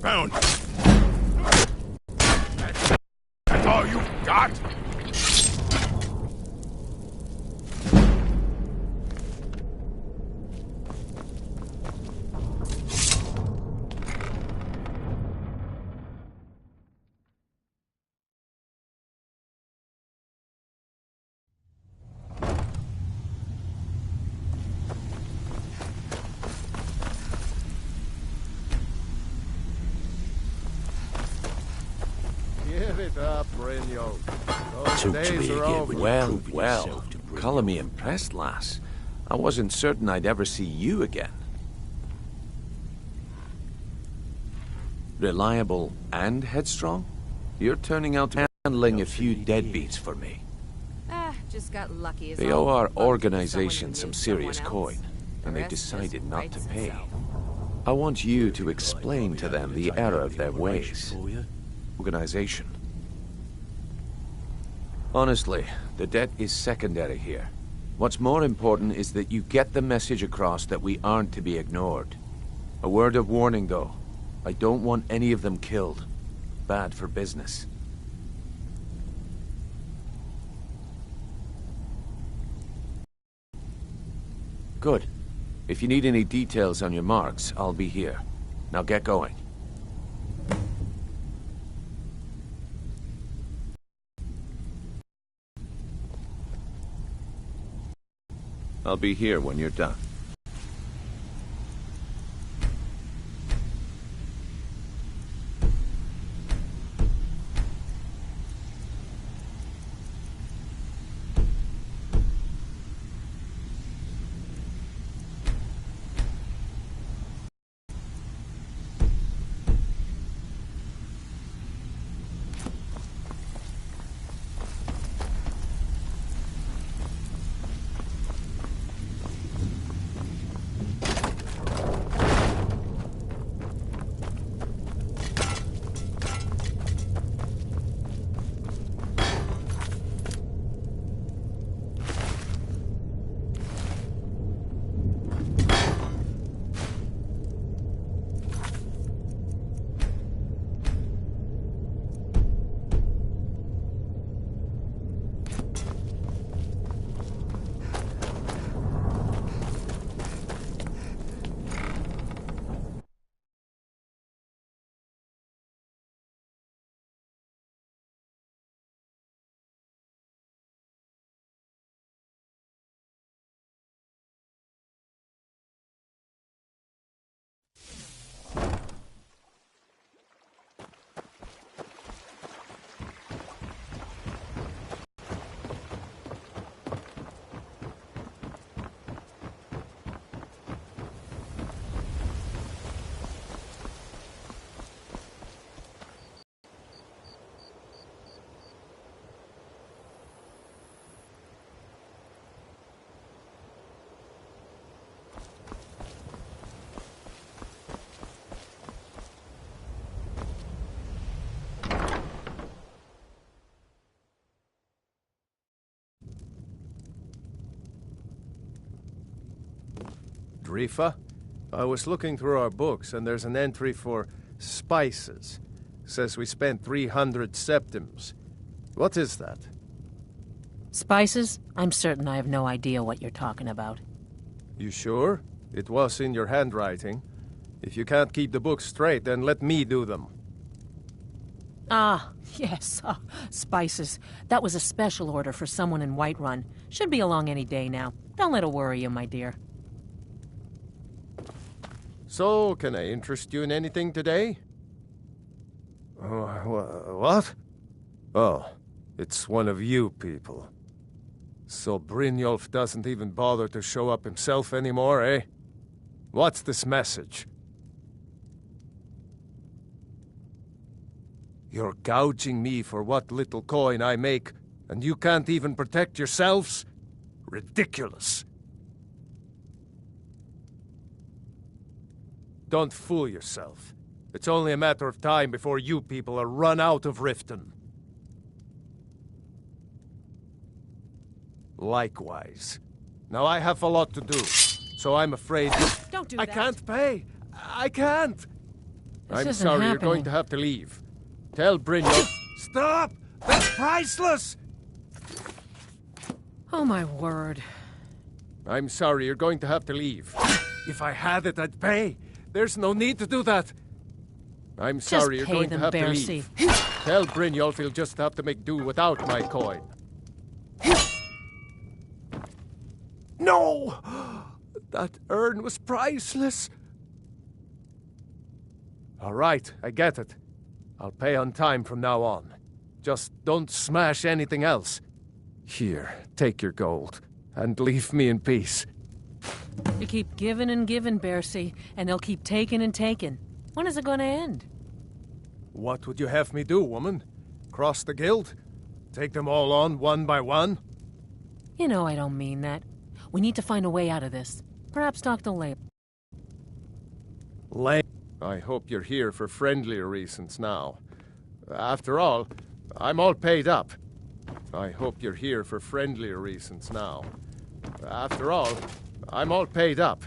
Found. That's all you got? Give it up, Brynjo. Took to me again. Well, calling me impressed, lass. I wasn't certain I'd ever see you again. Reliable and headstrong? You're turning out to be handling a few deadbeats for me. Just got lucky. They owe our organization some serious coin, and they've decided not to pay. I want you to explain to them the error of their ways. Organization. Honestly, the debt is secondary here. What's more important is that you get the message across that we aren't to be ignored. A word of warning, though. I don't want any of them killed. Bad for business. Good. If you need any details on your marks, I'll be here. Now get going. I'll be here when you're done. Drifa? I was looking through our books, and there's an entry for spices. Says we spent 300 septims. What is that? Spices? I'm certain I have no idea what you're talking about. You sure? It was in your handwriting. If you can't keep the books straight, then let me do them. Ah, yes, spices. That was a special order for someone in Whiterun. Should be along any day now. Don't let it worry you, my dear. So, can I interest you in anything today? What? Oh, it's one of you people. So Brynjolf doesn't even bother to show up himself anymore, eh? What's this message? You're gouging me for what little coin I make, and you can't even protect yourselves? Ridiculous. Don't fool yourself. It's only a matter of time before you people are run out of Riften. Likewise. Now I have a lot to do, so I'm afraid... Don't do I that. can't pay! I can't! I'm isn't sorry, you're going happening. to have to leave. Tell Brynjolf... Stop! That's priceless! Oh, my word. I'm sorry, you're going to have to leave. If I had it, I'd pay. There's no need to do that. I'm sorry, you're pay going to them, have to Bercy. leave. Tell Brynjolf he'll just have to make do without my coin. No! That urn was priceless. All right, I get it. I'll pay on time from now on. Just don't smash anything else. Here, take your gold, and leave me in peace. You keep giving and giving, Bercy, and they'll keep taking and taking. When is it going to end? What would you have me do, woman? Cross the guild? Take them all on one by one? You know I don't mean that. We need to find a way out of this. Perhaps talk to Lay. I hope you're here for friendlier reasons now. After all, I'm all paid up. I hope you're here for friendlier reasons now. After all, I'm all paid up.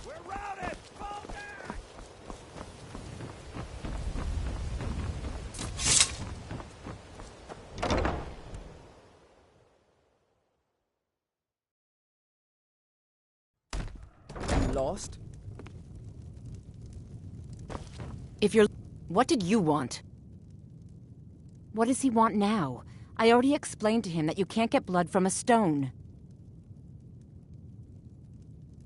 We're routed! Fall back! Lost? If you're... What did you want? What does he want now? I already explained to him that you can't get blood from a stone.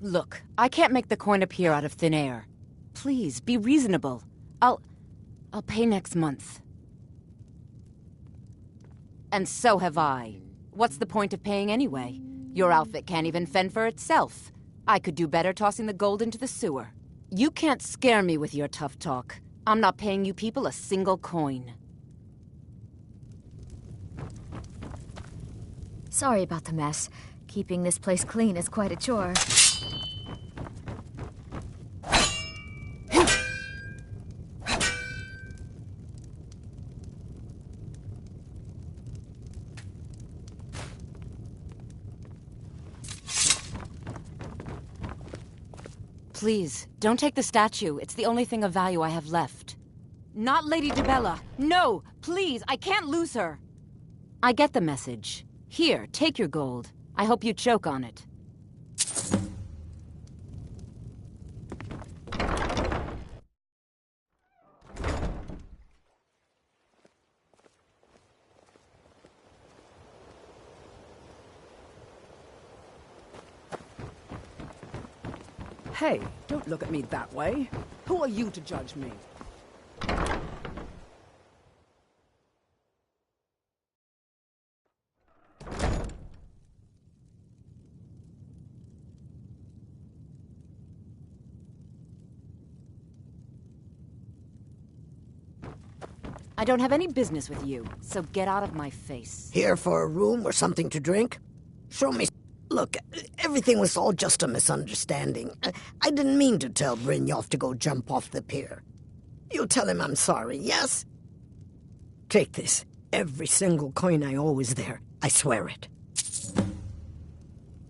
Look, I can't make the coin appear out of thin air. Please, be reasonable. I'll pay next month. And so have I. What's the point of paying anyway? Your outfit can't even fend for itself. I could do better tossing the gold into the sewer. You can't scare me with your tough talk. I'm not paying you people a single coin. Sorry about the mess. Keeping this place clean is quite a chore. Please, don't take the statue. It's the only thing of value I have left. Not Lady DeBella. No, please, I can't lose her. I get the message. Here, take your gold. I hope you choke on it. Hey, don't look at me that way. Who are you to judge me? I don't have any business with you, so get out of my face. Here for a room or something to drink? Show me... Look, everything was all just a misunderstanding. I didn't mean to tell Brynjolf to go jump off the pier. You'll tell him I'm sorry, yes? Take this. Every single coin I owe is there. I swear it.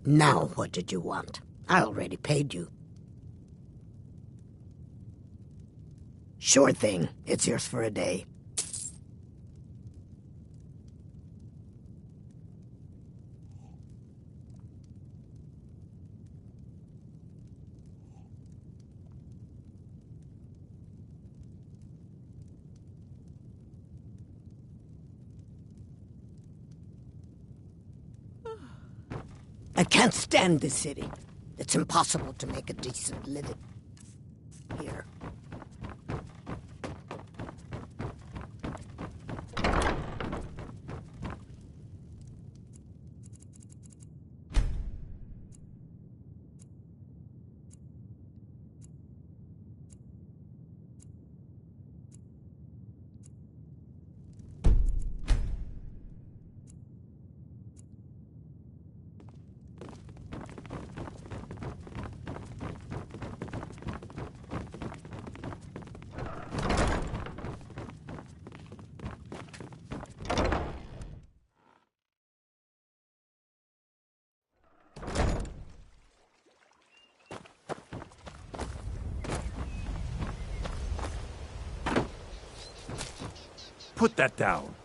Now what did you want? I already paid you. Sure thing. It's yours for a day. I can't stand this city. It's impossible to make a decent living here. Put that down.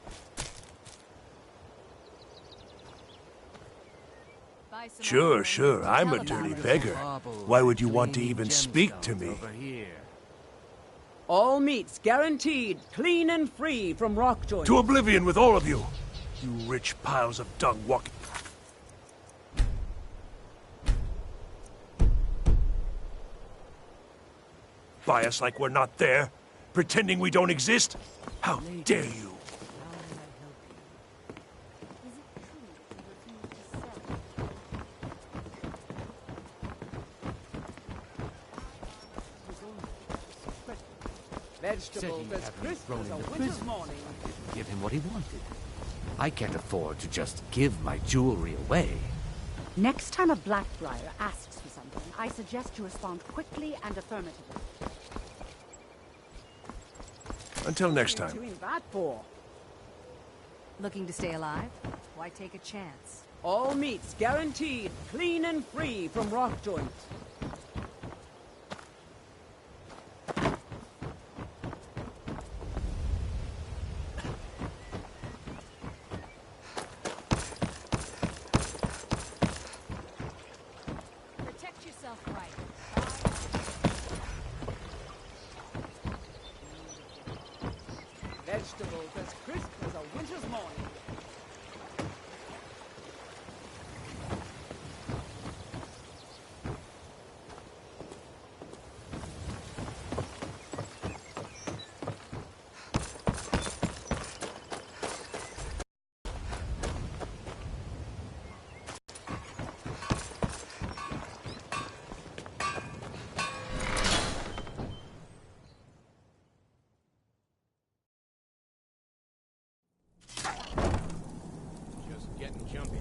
Sure, I'm a dirty beggar. Why would you want to even speak to me? All meats guaranteed, clean and free from rock joints. To oblivion with all of you! You rich piles of dung walking... By us like we're not there? Pretending we don't exist? How dare you! Vegetables as crisp as a winter's morning. Didn't give him what he wanted. I can't afford to just give my jewelry away. Next time a Blackbriar asks for something, I suggest you respond quickly and affirmatively. Until next What are time. you doing that for? Looking to stay alive? Why take a chance? All meats guaranteed, clean and free from rock joints. Protect yourself right. Vegetables as crisp as a winter's morning. Just getting jumpy.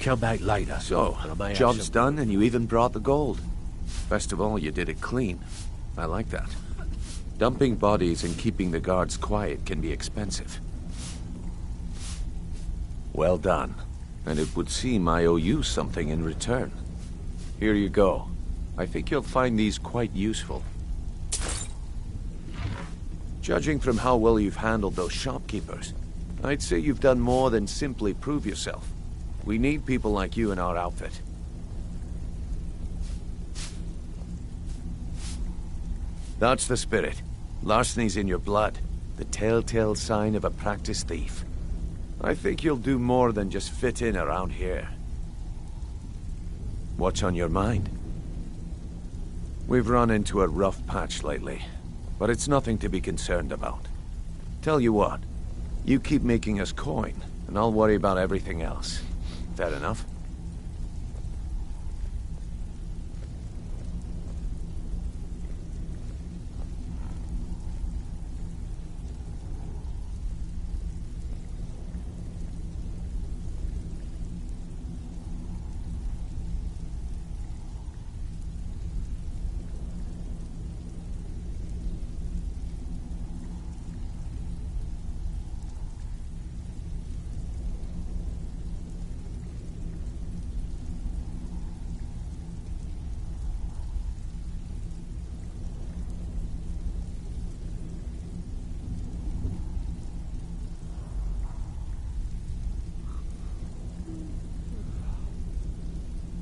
Come back later. So, job's done and you even brought the gold. Best of all, you did it clean. I like that. Dumping bodies and keeping the guards quiet can be expensive. Well done. And it would seem I owe you something in return. Here you go. I think you'll find these quite useful. Judging from how well you've handled those shopkeepers, I'd say you've done more than simply prove yourself. We need people like you in our outfit. That's the spirit. Larceny's in your blood. The telltale sign of a practiced thief. I think you'll do more than just fit in around here. What's on your mind? We've run into a rough patch lately, but it's nothing to be concerned about. Tell you what, you keep making us coin, and I'll worry about everything else. Fair enough?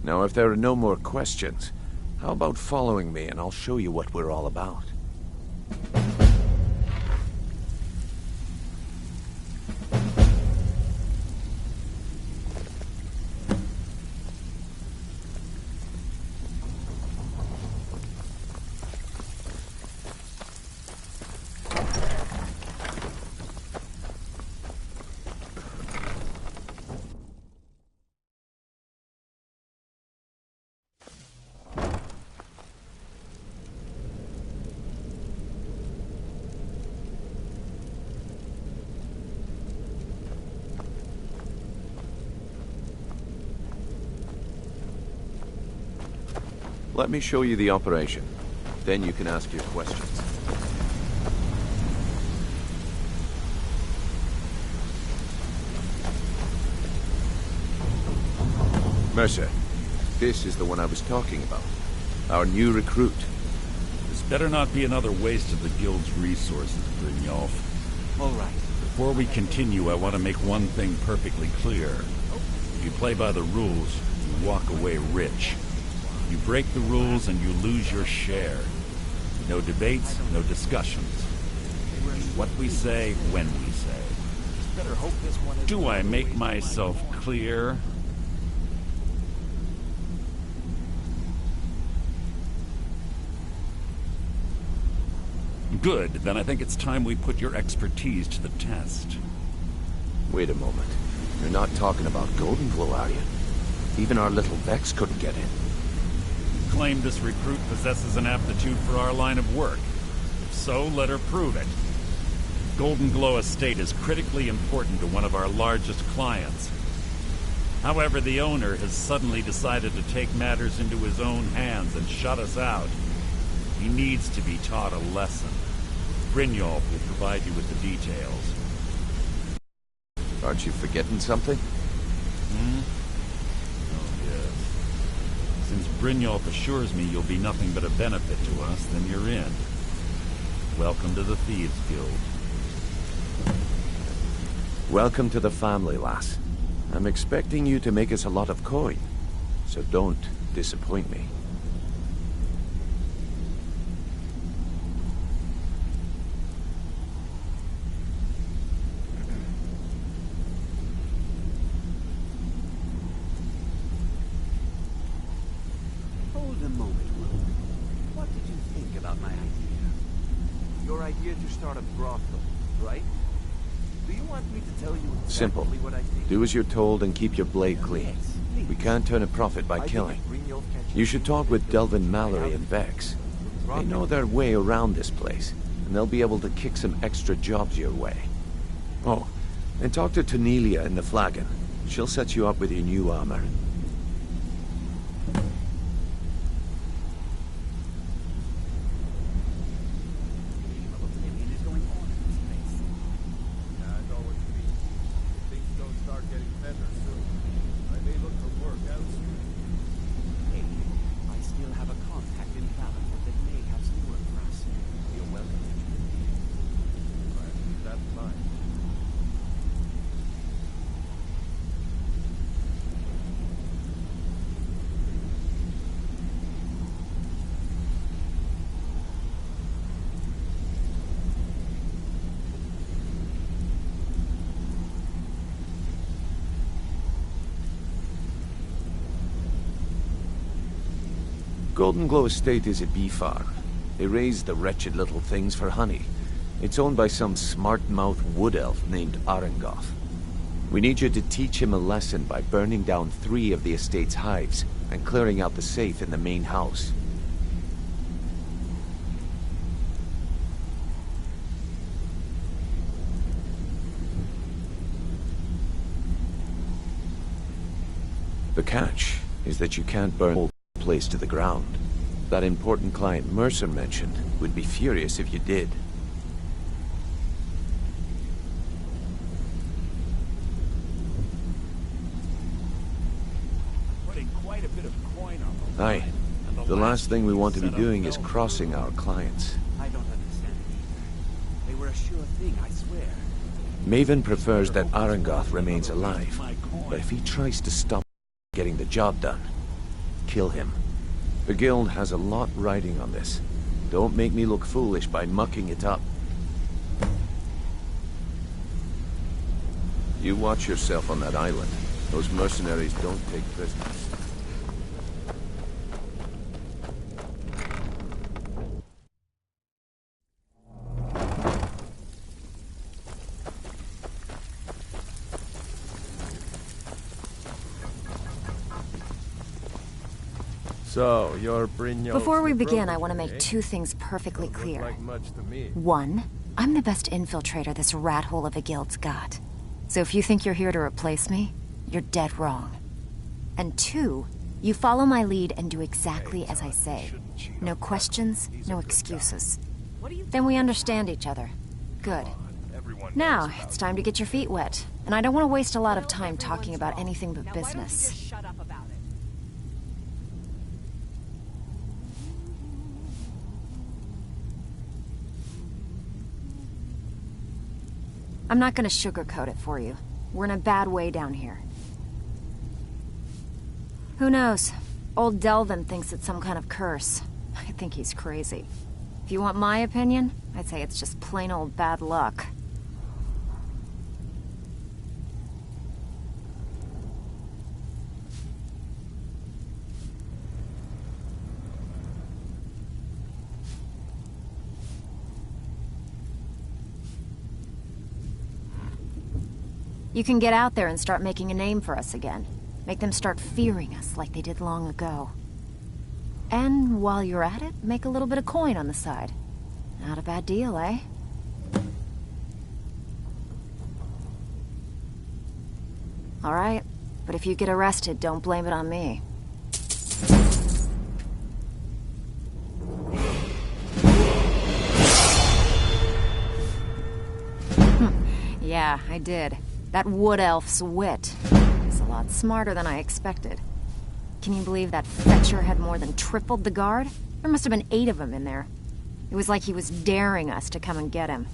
Now, if there are no more questions, how about following me and I'll show you what we're all about? Let me show you the operation. Then you can ask your questions. Mercer, this is the one I was talking about. Our new recruit. This better not be another waste of the Guild's resources, Brynjolf. All right. Before we continue, I want to make one thing perfectly clear. If you play by the rules, you walk away rich. You break the rules and you lose your share. No debates, no discussions. What we say, when we say. Do I make myself clear? Good, then I think it's time we put your expertise to the test. Wait a moment. You're not talking about Golden Glow, are you? Even our little Vex couldn't get in. Claim this recruit possesses an aptitude for our line of work. If so, let her prove it. Golden Glow Estate is critically important to one of our largest clients. However, the owner has suddenly decided to take matters into his own hands and shut us out. He needs to be taught a lesson. Brynjolf will provide you with the details. Aren't you forgetting something? Since Brynjolf assures me you'll be nothing but a benefit to us, then you're in. Welcome to the Thieves Guild. Welcome to the family, lass. I'm expecting you to make us a lot of coin, so don't disappoint me. Simple. Do as you're told and keep your blade clean. We can't turn a profit by killing. You should talk with Delvin Mallory and Vex. They know their way around this place, and they'll be able to kick some extra jobs your way. Oh, and talk to Cornelia in the Flagon. She'll set you up with your new armor. Golden Glow Estate is a bee farm. They raise the wretched little things for honey. It's owned by some smart-mouthed wood elf named Arengoth. We need you to teach him a lesson by burning down 3 of the estate's hives and clearing out the safe in the main house. The catch is that you can't burn the whole place to the ground. That important client Mercer mentioned would be furious if you did. Putting quite a bit of coin on the Aye. line, and The last thing we want to be set up doing is fell crossing our clients. I don't understand it either. They were a sure thing, I swear. Maven prefers that Arengoth remains alive, but if he tries to stop getting the job done, kill him. The guild has a lot riding on this. Don't make me look foolish by mucking it up. You watch yourself on that island. Those mercenaries don't take prisoners. So, you're Brynjolf's Before we begin, brother, I want to make eh? 2 things perfectly Don't look clear. like much to me. 1, I'm the best infiltrator this rat hole of a guild's got. So if you think you're here to replace me, you're dead wrong. And 2, you follow my lead and do exactly as I say. No questions, no excuses. Then we understand each other. Good. Now, it's time to get your feet wet. And I don't want to waste a lot of time talking about anything but business. Shut up about it. I'm not gonna sugarcoat it for you. We're in a bad way down here. Who knows? Old Delvin thinks it's some kind of curse. I think he's crazy. If you want my opinion, I'd say it's just plain old bad luck. You can get out there and start making a name for us again. Make them start fearing us like they did long ago. And while you're at it, make a little bit of coin on the side. Not a bad deal, eh? All right, but if you get arrested, don't blame it on me. Yeah, I did. That wood elf's wit is a lot smarter than I expected. Can you believe that fetcher had more than tripled the guard? There must have been 8 of them in there. It was like he was daring us to come and get him.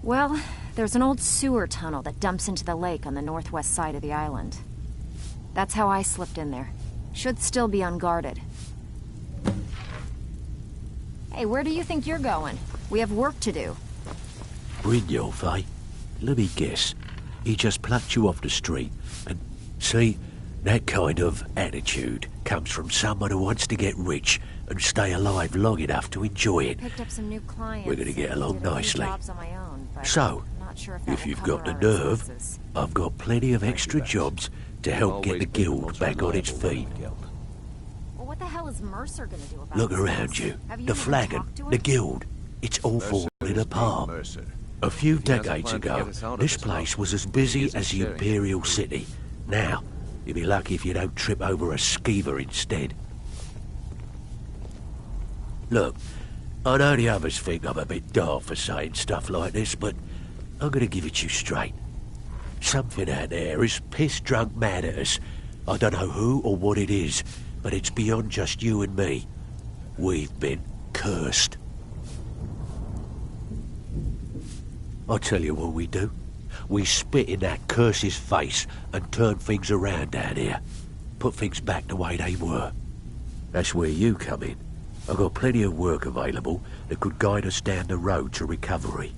Well, there's an old sewer tunnel that dumps into the lake on the northwest side of the island. That's how I slipped in there. Should still be unguarded. Hey, where do you think you're going? We have work to do. Brynjolf, eh? Let me guess. He just plucked you off the street. And, see, that kind of attitude comes from someone who wants to get rich and stay alive long enough to enjoy it. Picked up some new clients. We're gonna get along did a few nicely. jobs on my own, but So, I'm not sure if that if will you've cover got the our nerve, expenses. I've got plenty of extra jobs to help get the guild back on its feet. Well, what the hell is Mercer gonna do about Look this? around you. Have you The even flagon, talked to the him? guild. It's all falling apart. A few decades ago, this place was as busy as the Imperial City. Now, you'll be lucky if you don't trip over a skeever instead. Look, I know the others think I'm a bit daft for saying stuff like this, but I'm gonna give it to you straight. Something out there is piss-drunk mad at us. I don't know who or what it is, but it's beyond just you and me. We've been cursed. I'll tell you what we do. We spit in that curse's face and turn things around down here. Put things back the way they were. That's where you come in. I've got plenty of work available that could guide us down the road to recovery.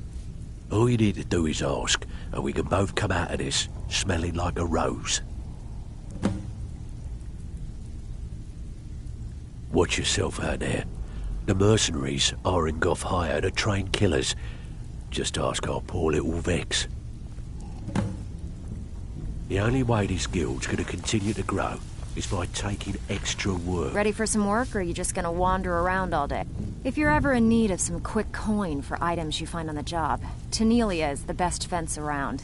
All you need to do is ask, and we can both come out of this smelling like a rose. Watch yourself out there. The mercenaries Arengoff hired to train killers. Just ask our poor little Vex. The only way this guild's gonna continue to grow is by taking extra work. Ready for some work, or are you just gonna wander around all day? If you're ever in need of some quick coin for items you find on the job, Tanelia is the best fence around.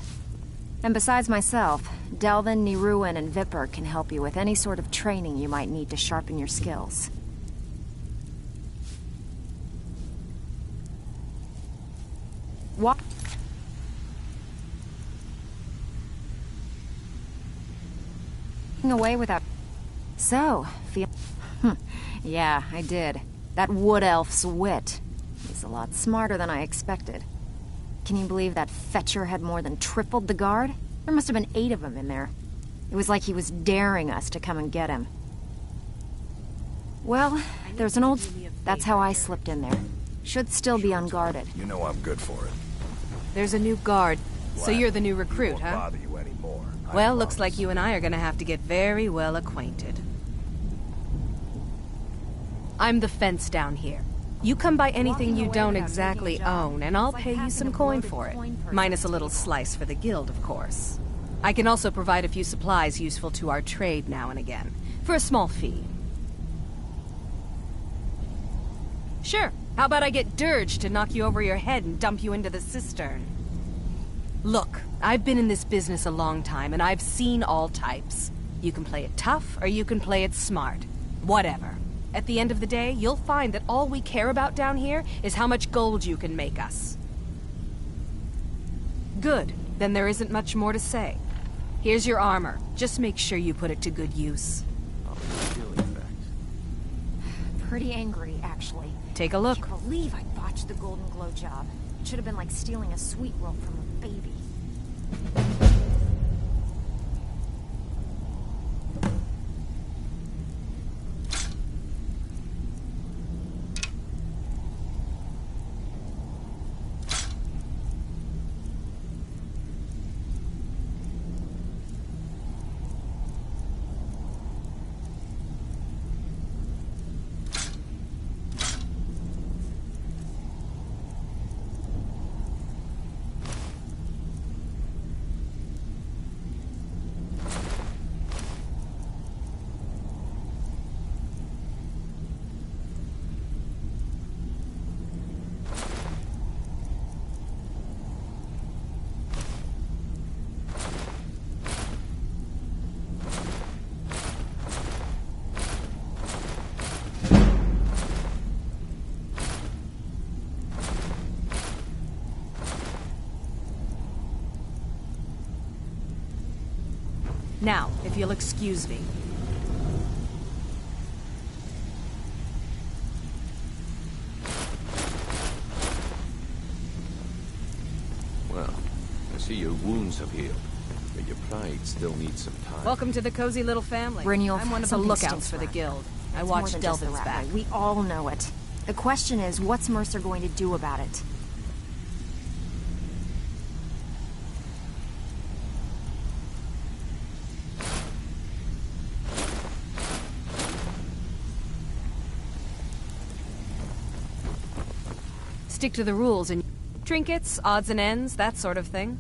And besides myself, Delvin, Niruin, and Vipper can help you with any sort of training you might need to sharpen your skills. Walk away without... So, feel... Yeah, I did. That wood elf's wit. He's a lot smarter than I expected. Can you believe that fetcher had more than tripled the guard? There must have been 8 of them in there. It was like he was daring us to come and get him. Well, there's an old... That's how I slipped in there. Should still be unguarded. You know I'm good for it. There's a new guard. So you're the new recruit, huh? Bother you anymore. Well, looks like you and I are gonna have to get very well acquainted. I'm the fence down here. You come by anything you don't exactly own, and I'll pay you some coin for it. Minus a little slice for the guild, of course. I can also provide a few supplies useful to our trade now and again, for a small fee. Sure. How about I get Dirge to knock you over your head and dump you into the cistern? Look, I've been in this business a long time, and I've seen all types. You can play it tough, or you can play it smart. Whatever. At the end of the day, you'll find that all we care about down here is how much gold you can make us. Good. Then there isn't much more to say. Here's your armor. Just make sure you put it to good use. Pretty angry, actually. Take a look. I can't believe I botched the Golden Glow job. It should have been like stealing a sweet roll from a baby. Now, if you'll excuse me. Well, I see your wounds have healed, but your pride still needs some time. Welcome to the cozy little family. Brynjolf, I'm one of the something lookouts stinks for the around. guild. I It's watch more than just the Delvin's rat back. eye. We all know it. The question is, what's Mercer going to do about it? Stick to the rules and trinkets, odds and ends, that sort of thing.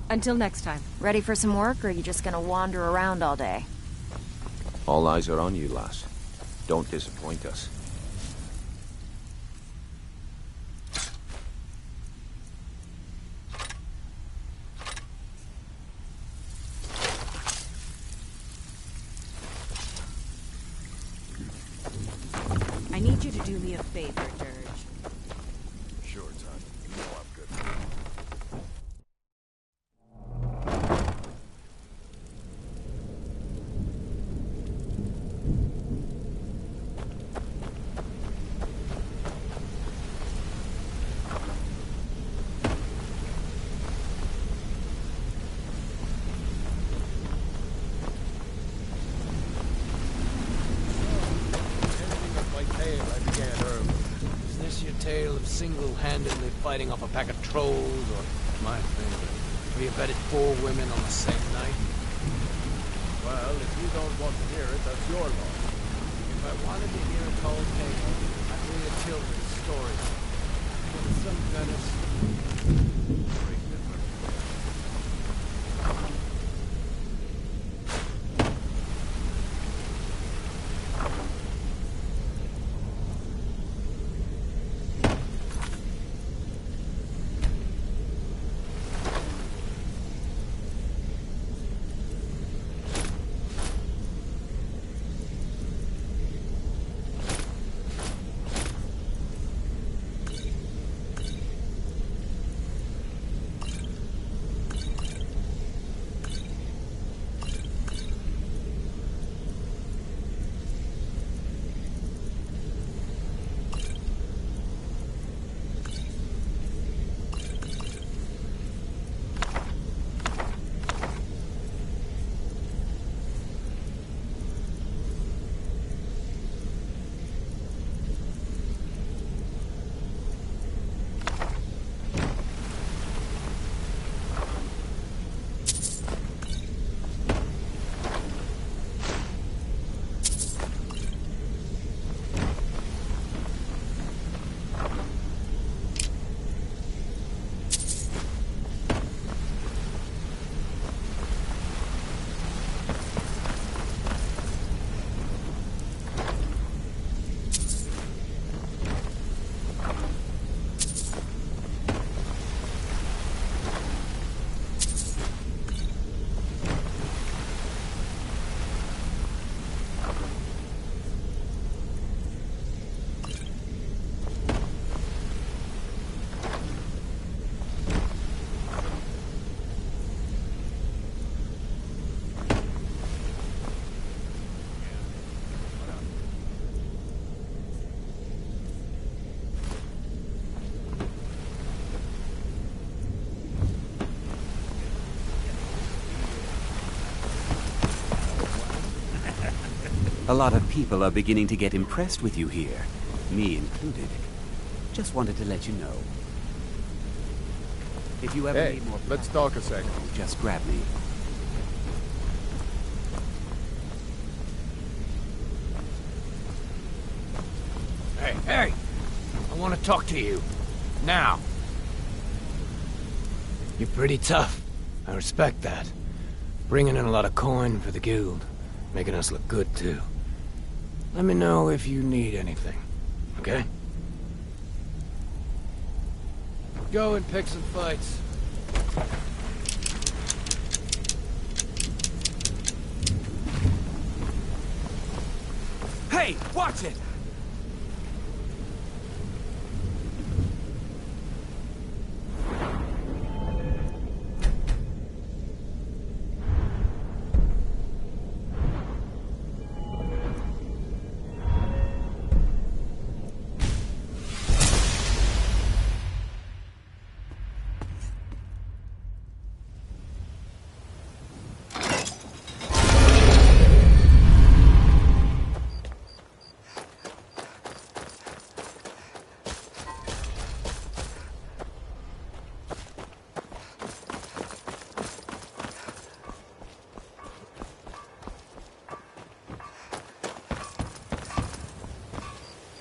Until next time. Ready for some work, or are you just gonna wander around all day? All eyes are on you, lass. Don't disappoint us. I need you to do me a favor, Dirge. Sure, Todd. You know I'm good for it. I began early. tale of single-handedly fighting off a pack of trolls, or my favorite, where you bedded 4 women on the same night? Well, if you don't want to hear it, that's your loss. If I wanted to hear a tall tale, I'd read a children's story. With some Venice. Very different. A lot of people are beginning to get impressed with you here, me included. Just wanted to let you know. If you ever need more... let's talk a second. Just grab me. Hey! I want to talk to you. Now. You're pretty tough. I respect that. Bringing in a lot of coin for the guild. Making us look good, too. Let me know if you need anything, okay? Go and pick some fights. Hey, watch it!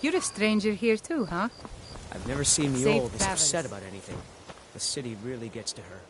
You're a stranger here too, huh? I've never seen the Safe old this travels. upset about anything. The city really gets to her.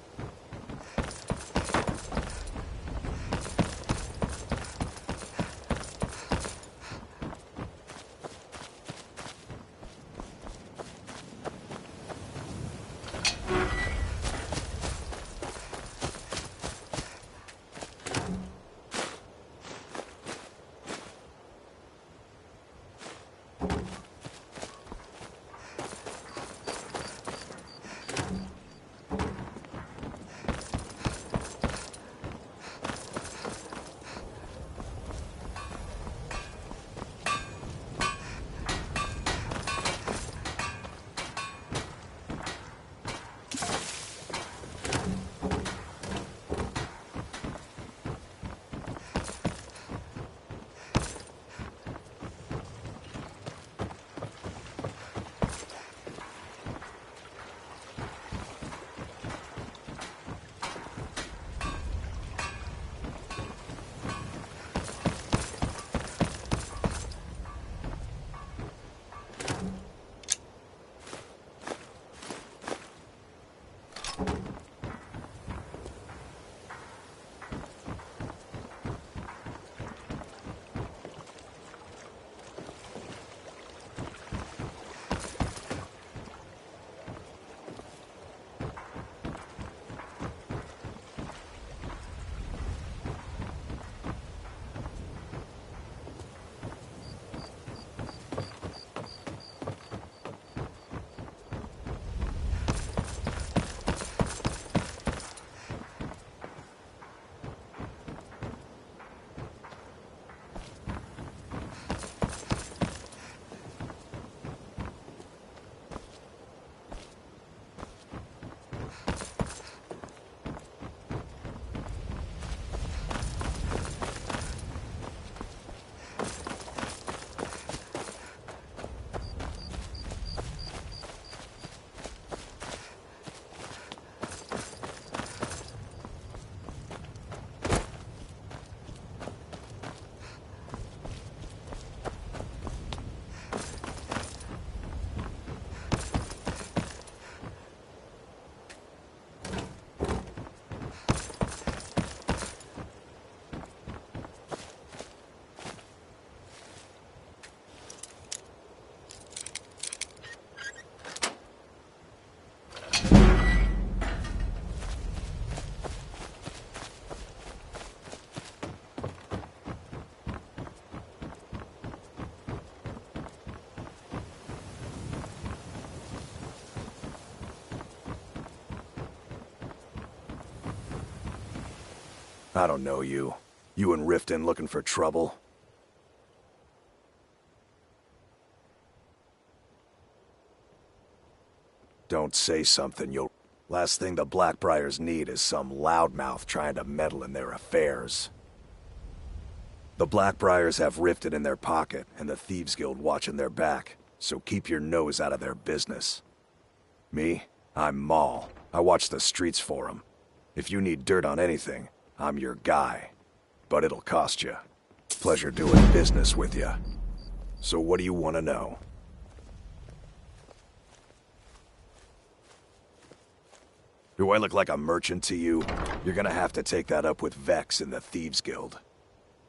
I don't know you. You and Riften looking for trouble? Don't say something, you'll... Last thing the Blackbriars need is some loudmouth trying to meddle in their affairs. The Blackbriars have Riften in their pocket, and the Thieves Guild watching their back, so keep your nose out of their business. Me? I'm Maul. I watch the streets for 'em. If you need dirt on anything, I'm your guy. But it'll cost you. Pleasure doing business with you. So what do you want to know? Do I look like a merchant to you? You're gonna have to take that up with Vex in the Thieves Guild.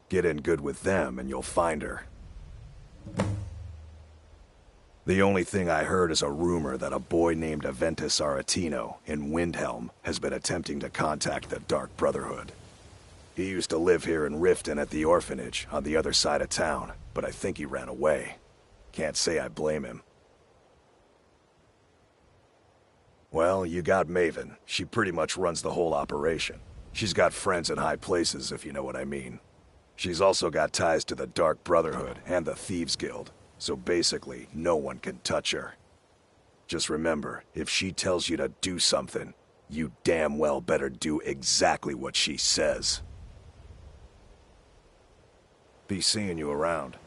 Get in good with them and you'll find her. The only thing I heard is a rumor that a boy named Aventus Aretino in Windhelm has been attempting to contact the Dark Brotherhood. He used to live here in Riften at the orphanage on the other side of town, but I think he ran away. Can't say I blame him. Well, you got Maven. She pretty much runs the whole operation. She's got friends in high places, if you know what I mean. She's also got ties to the Dark Brotherhood and the Thieves Guild, so basically, no one can touch her. Just remember, if she tells you to do something, you damn well better do exactly what she says. Be seeing you around.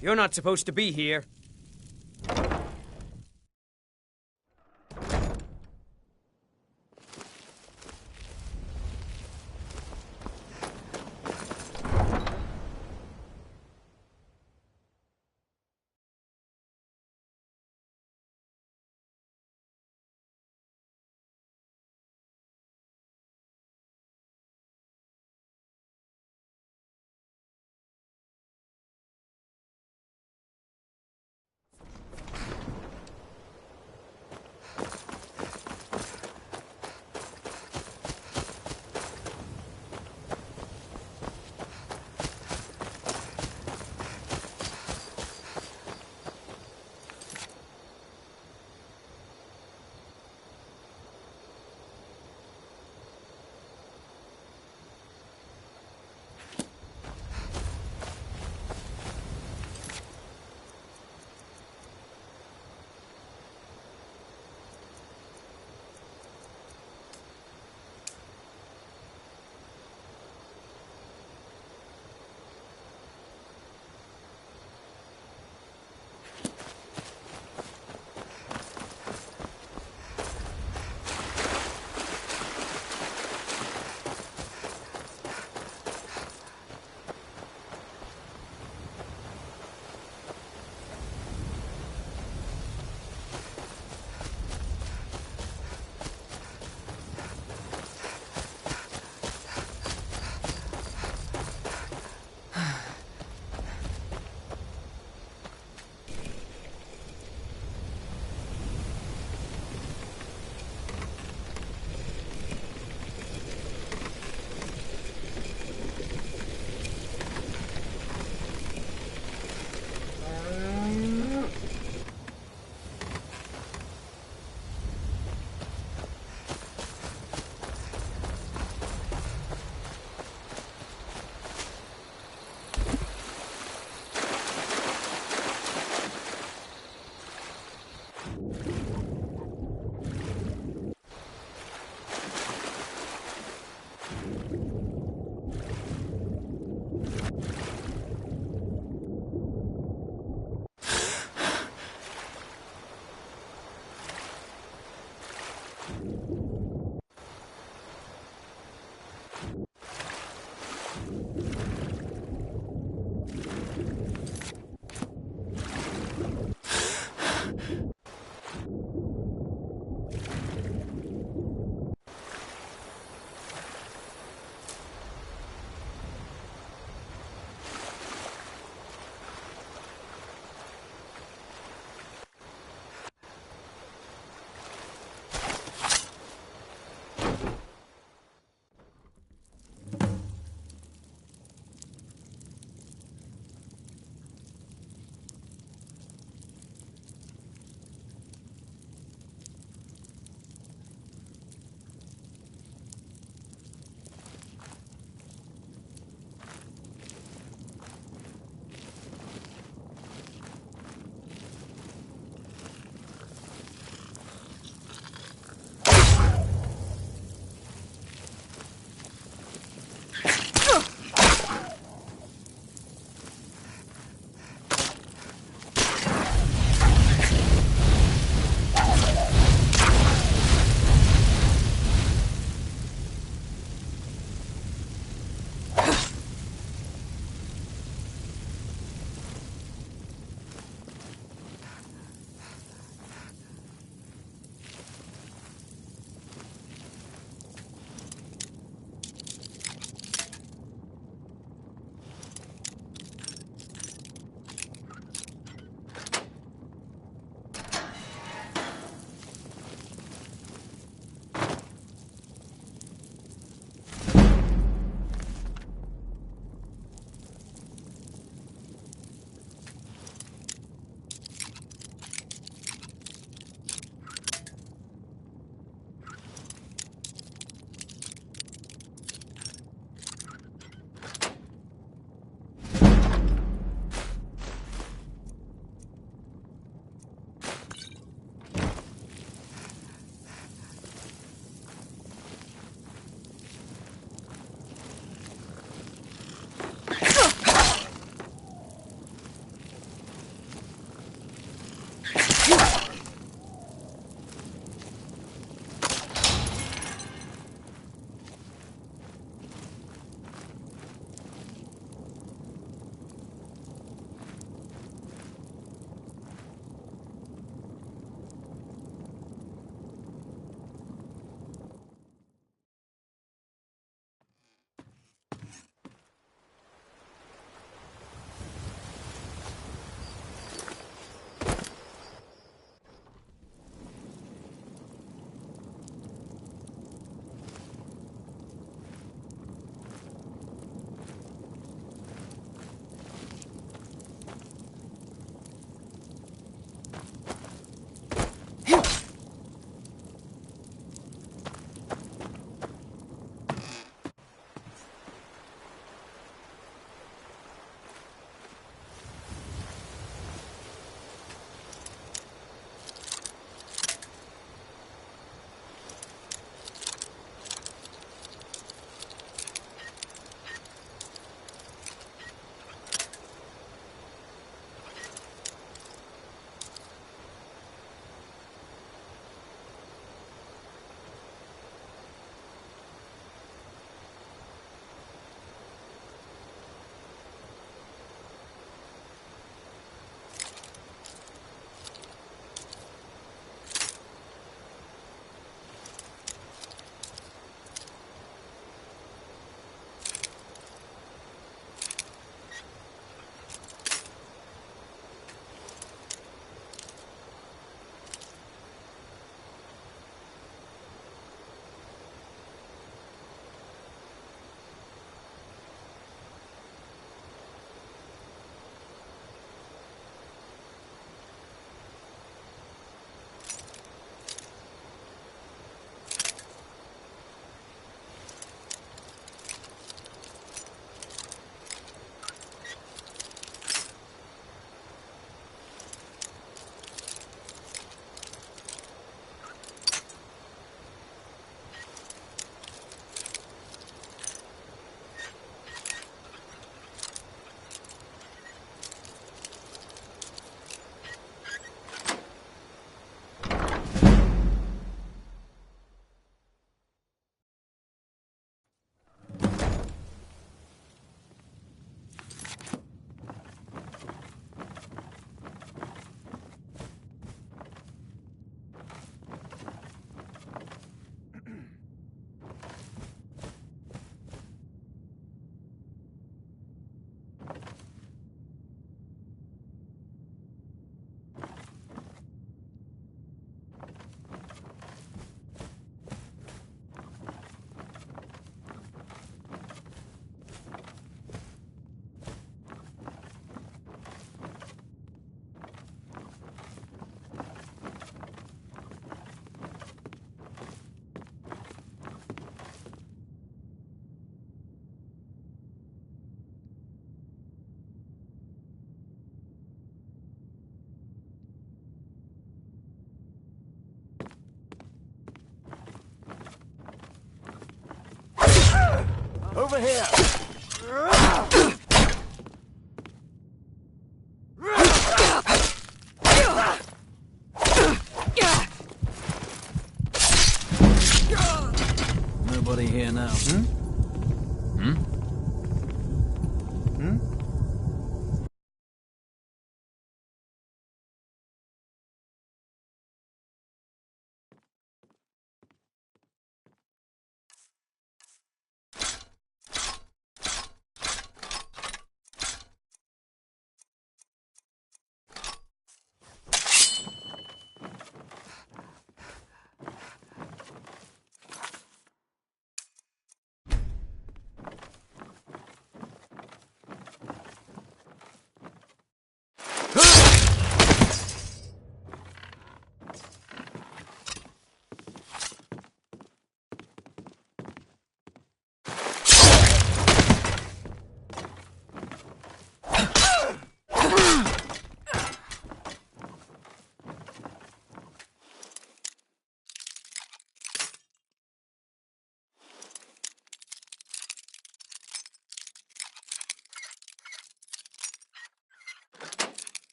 You're not supposed to be here. over here! Nobody here now. Hmm? Hmm? Hmm?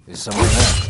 Is someone there?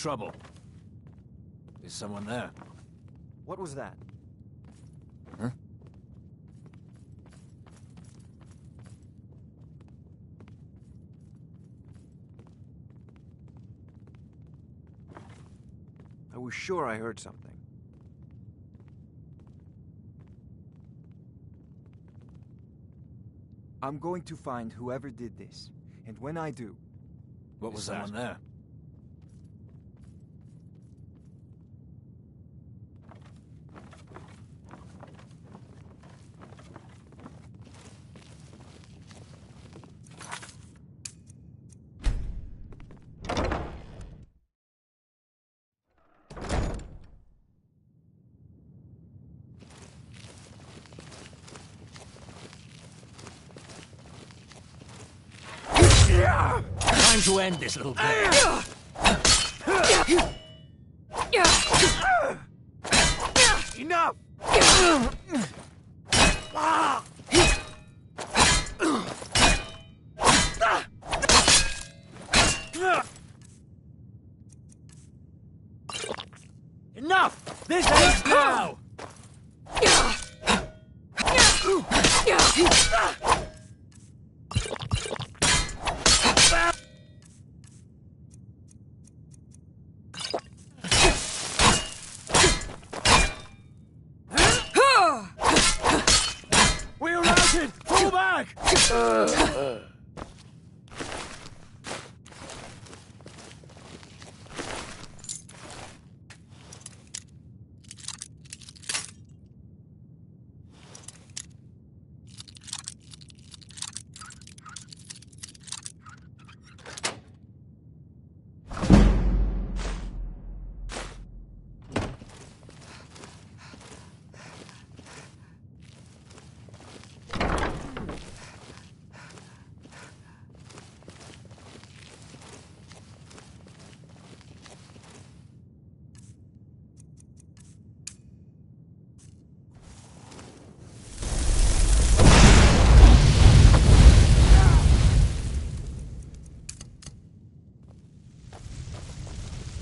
trouble. Is someone there? What was that? Huh? I was sure I heard something. I'm going to find whoever did this, and when I do... What was someone there? Time to end this little game. Enough! Enough! This ends now! We're routed! Pull back!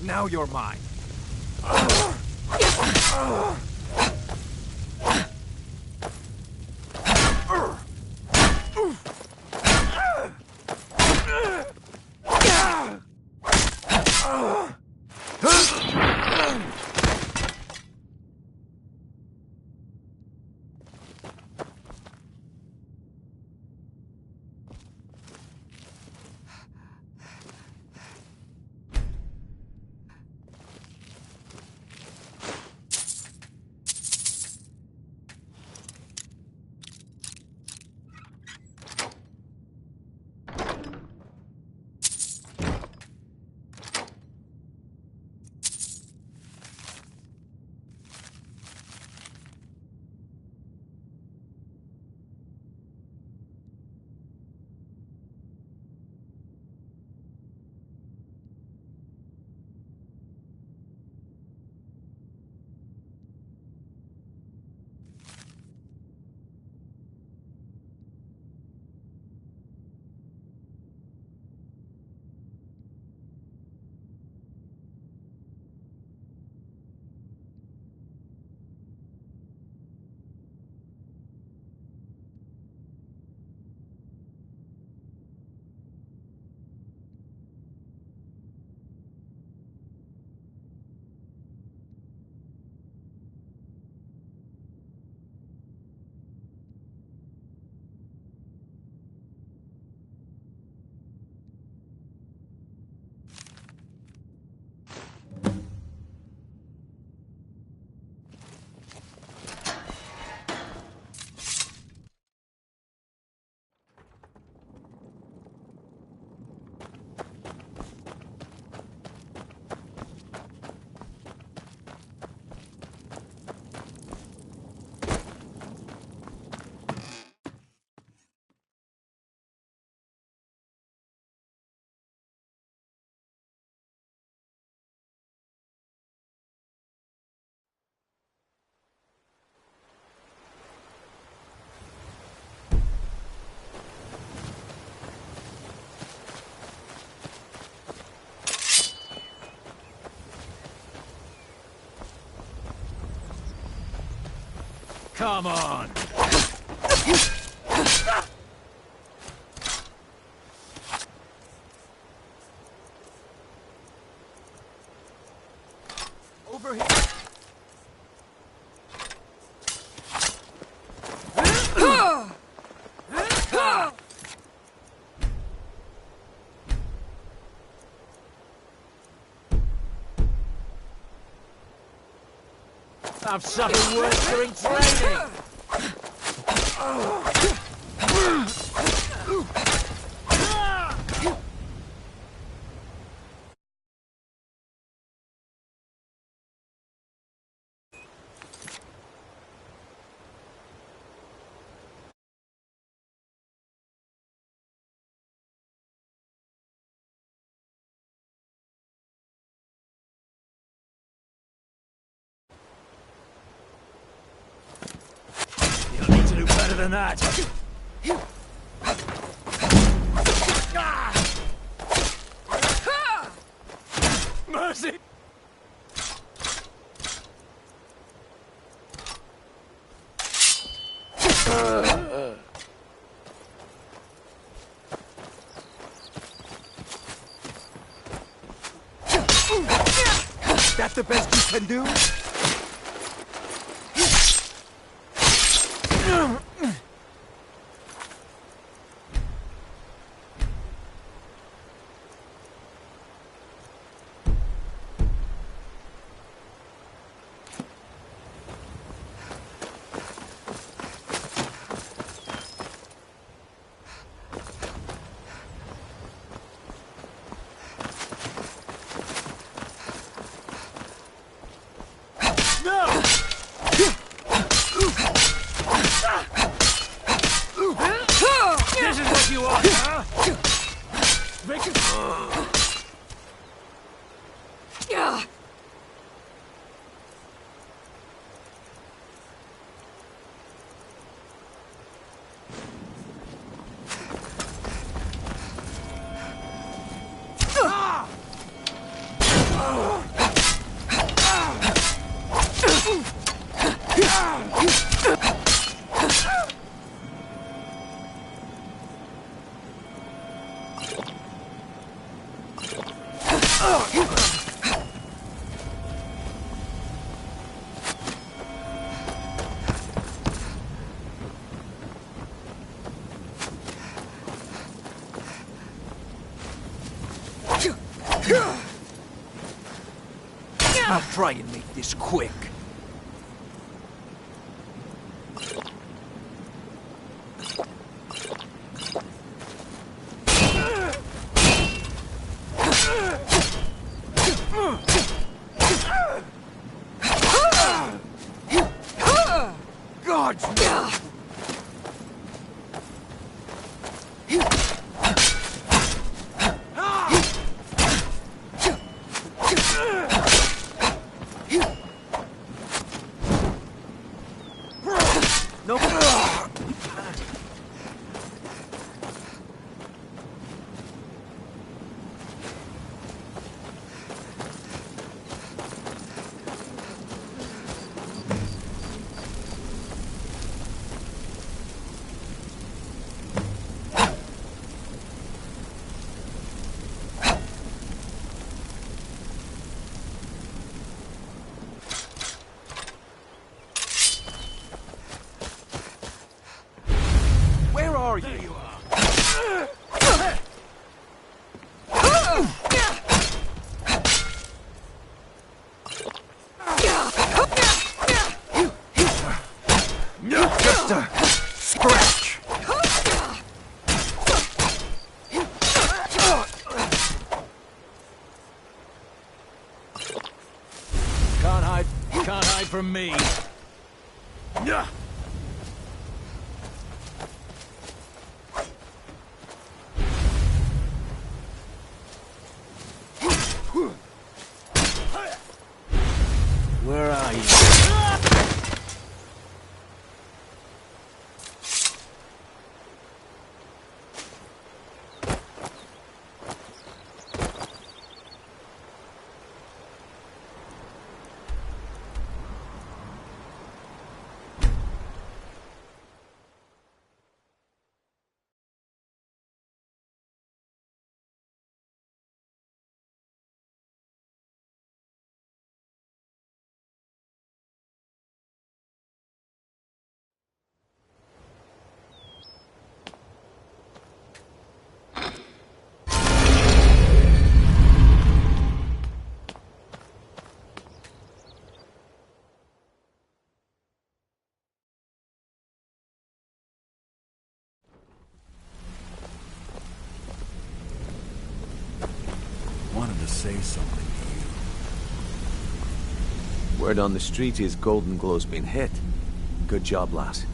Now you're mine. Come on! Over here! I've suffered worse during training! You'll need to do better than that! Mercy! That the best you can do? This is what you want, huh? I'll try and make this quick. Guards! No. Where are you? There you are. Just a scratch. Can't hide from me. Where are you? wanted to say something to you. Word on the street is Golden Glow's been hit. Good job, lass.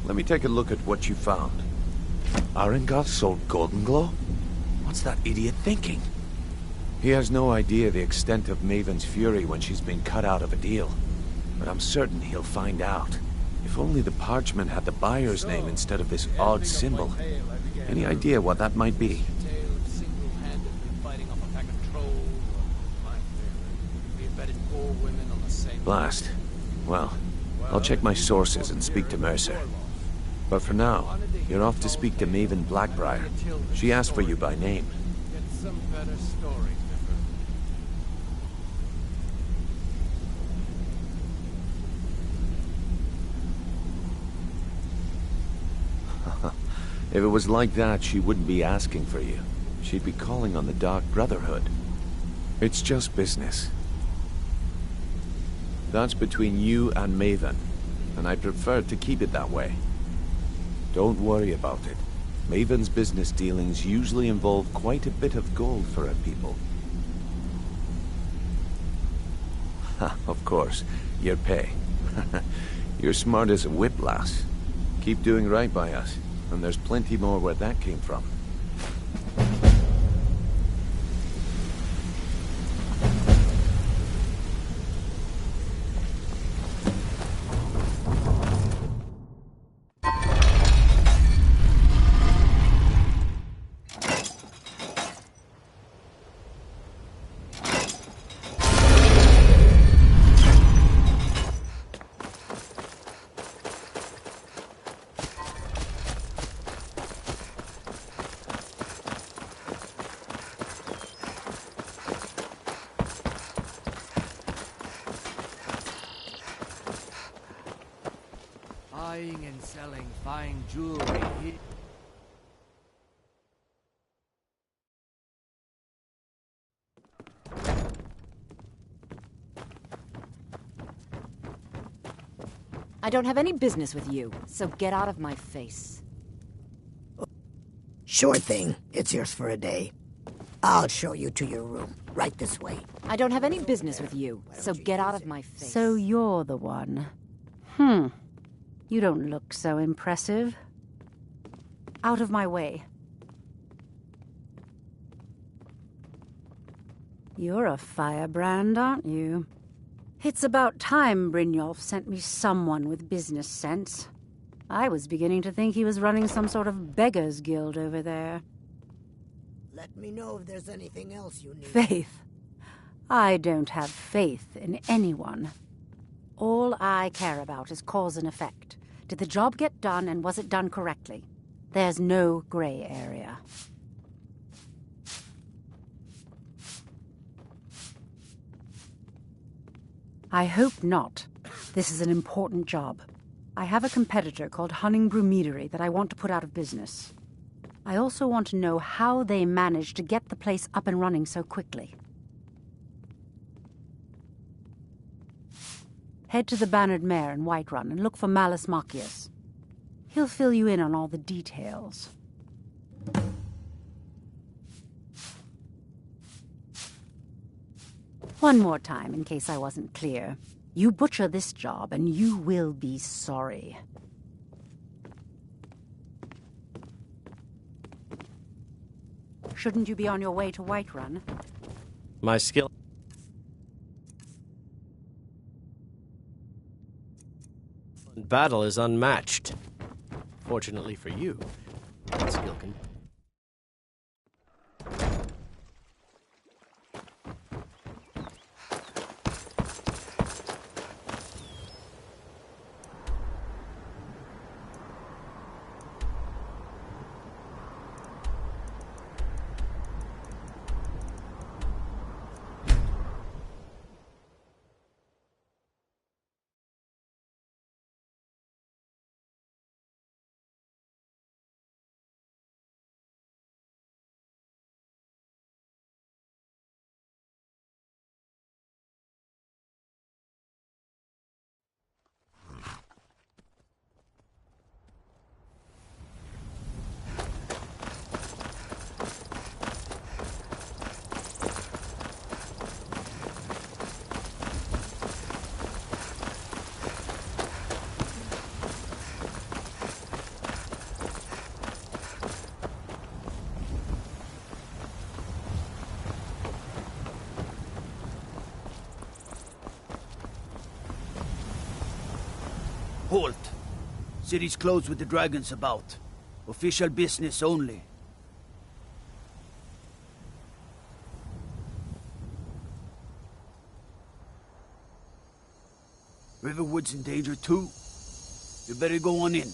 Let me take a look at what you found. Arengoth sold Golden Glow? What's that idiot thinking? He has no idea the extent of Maven's fury when she's been cut out of a deal. But I'm certain he'll find out. If only the parchment had the buyer's name instead of this odd symbol. Any idea what that might be? Blast. Well, I'll check my sources and speak to Mercer. But for now, you're off to speak to Maven Blackbriar. She asked for you by name. Get some better stories, If it was like that, she wouldn't be asking for you. She'd be calling on the Dark Brotherhood. It's just business. That's between you and Maven, and I prefer to keep it that way. Don't worry about it. Maven's business dealings usually involve quite a bit of gold for her people. Ha, of course, your pay. You're smart as a whip, lass. Keep doing right by us, and there's plenty more where that came from. Buying and selling fine jewelry. I don't have any business with you, so get out of my face. Sure thing. It's yours for a day. I'll show you to your room. Right this way. I don't have any business with you, so get out of my face. So you're the one. You don't look so impressive. Out of my way. You're a firebrand, aren't you? It's about time Brynjolf sent me someone with business sense. I was beginning to think he was running some sort of beggars guild over there. Let me know if there's anything else you need. Faith. I don't have faith in anyone. All I care about is cause and effect. Did the job get done, and was it done correctly? There's no gray area. I hope not. This is an important job. I have a competitor called Hunningbrew Meadery that I want to put out of business. I also want to know how they managed to get the place up and running so quickly. Head to the Bannered Mare in Whiterun and look for Malus Machius. He'll fill you in on all the details. One more time, in case I wasn't clear. You butcher this job, and you will be sorry. Shouldn't you be on your way to Whiterun? My skill... battle is unmatched. Fortunately for you, that skill can... Halt! City's closed with the dragons about. Official business only. Riverwood's in danger too. You better go on in.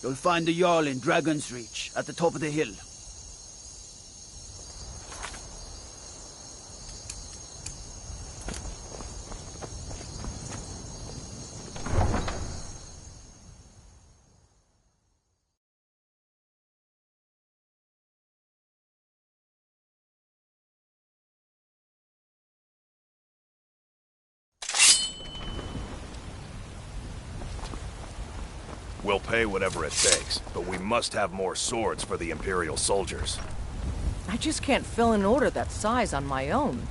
You'll find the Jarl in Dragon's Reach, at the top of the hill. We'll pay whatever it takes, but we must have more swords for the Imperial soldiers. I just can't fill an order that size on my own.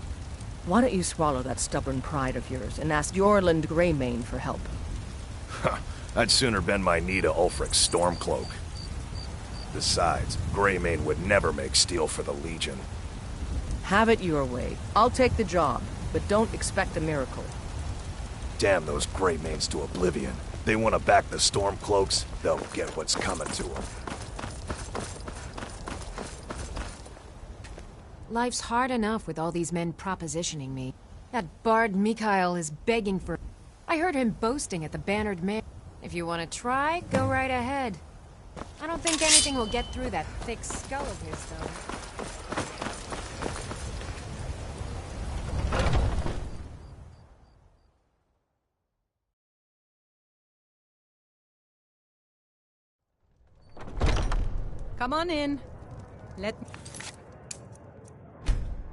Why don't you swallow that stubborn pride of yours and ask Yorland Greymane for help? I'd sooner bend my knee to Ulfric's Stormcloak. Besides, Greymane would never make steel for the Legion. Have it your way. I'll take the job, but don't expect a miracle. Damn those Greymanes to oblivion. They want to back the Stormcloaks, they'll get what's coming to them. Life's hard enough with all these men propositioning me. That bard Mikhail is begging for... I heard him boasting at the Bannered Mare. If you want to try, go right ahead. I don't think anything will get through that thick skull of his, though. Come on in. Let me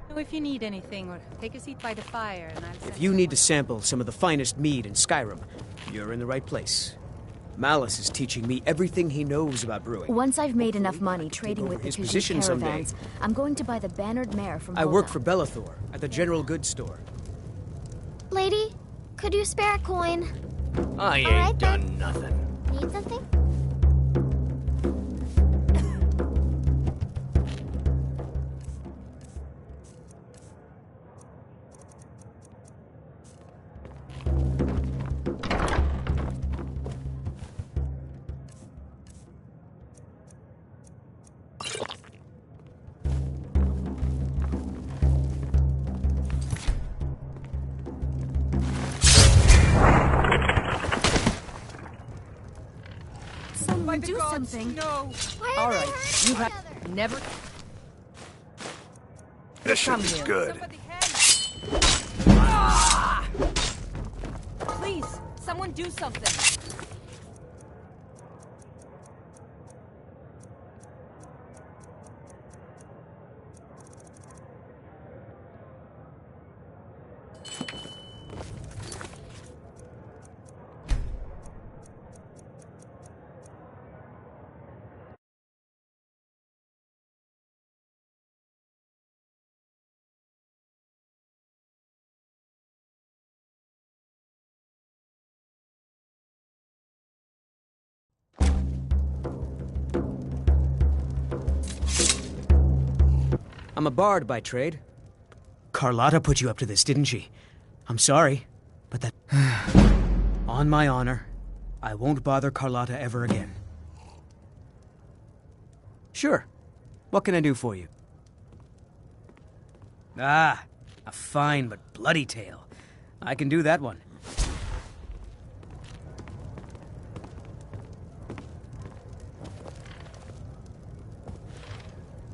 know if you need anything, or take a seat by the fire, and I'll send If you need to sample some of the finest mead in Skyrim, you're in the right place. Malice is teaching me everything he knows about brewing. Once I've made enough money trading with the his Khajiit position someday. caravans, I'm going to buy the Bannered Mare from I Hulda. work for Bellathor at the General Goods Store. Lady, could you spare a coin? I ain't right, done nothing. Need something? Someone do something. No. All right, you have never... This should Come be here. good. Please, someone do something. I'm a bard by trade. Carlotta put you up to this, didn't she? I'm sorry, but that... On my honor, I won't bother Carlotta ever again. Sure. What can I do for you? Ah, a fine but bloody tale. I can do that one.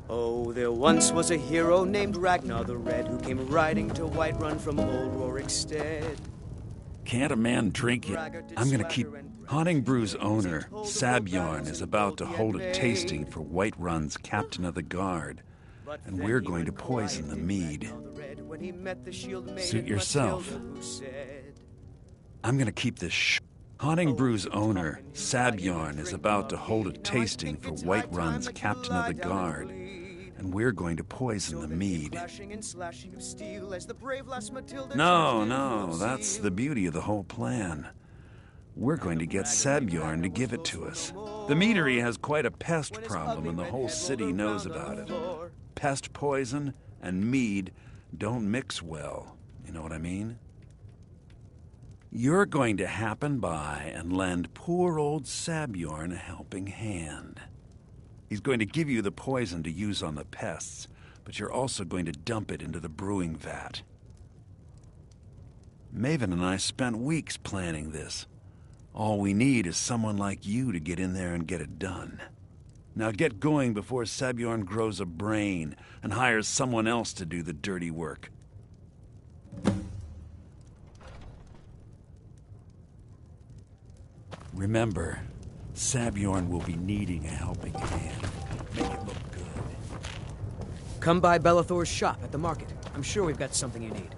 Oh, there once was a hero named Ragnar the Red who came riding to Whiterun from old Rorikstead. Can't a man drink it? I'm gonna keep... Haunting Brew's owner, Sabjorn, is about to hold a tasting for Whiterun's captain of the guard, and we're going to poison the mead. Suit yourself. I'm gonna keep this Haunting Brew's owner, Sabjorn, is about to hold a tasting for Whiterun's captain of the guard, and we're going to poison the mead. No, that's the beauty of the whole plan. We're going to get Sabjorn to give it to us. The meadery has quite a pest problem, and the whole city knows about it. Pest poison and mead don't mix well. You know what I mean? You're going to happen by and lend poor old Sabjorn a helping hand. He's going to give you the poison to use on the pests, but you're also going to dump it into the brewing vat. Maven and I spent weeks planning this. All we need is someone like you to get in there and get it done. Now get going before Sabjorn grows a brain and hires someone else to do the dirty work. Remember, Sabjorn will be needing a helping hand. Make it look good. Come by Bellathor's shop at the market. I'm sure we've got something you need.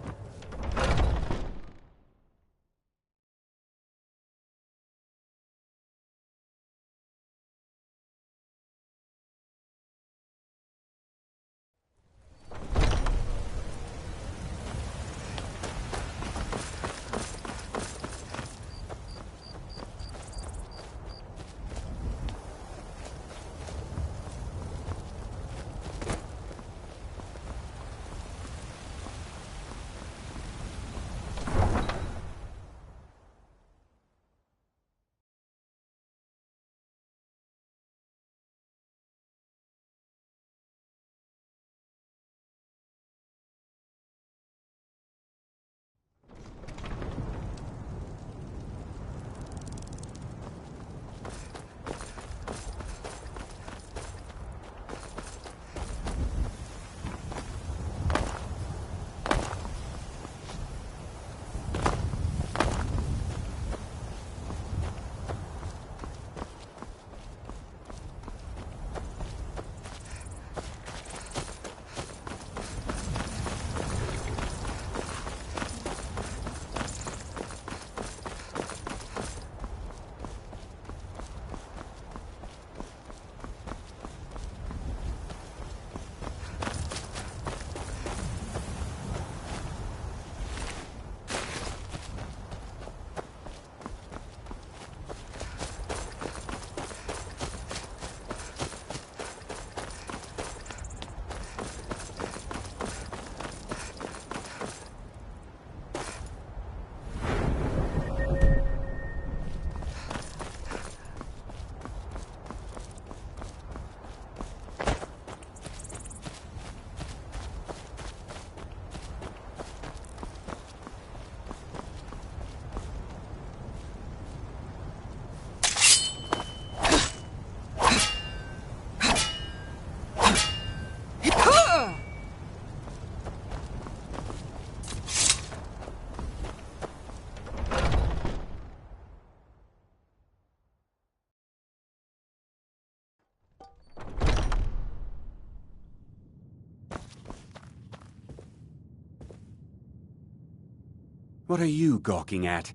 What are you gawking at?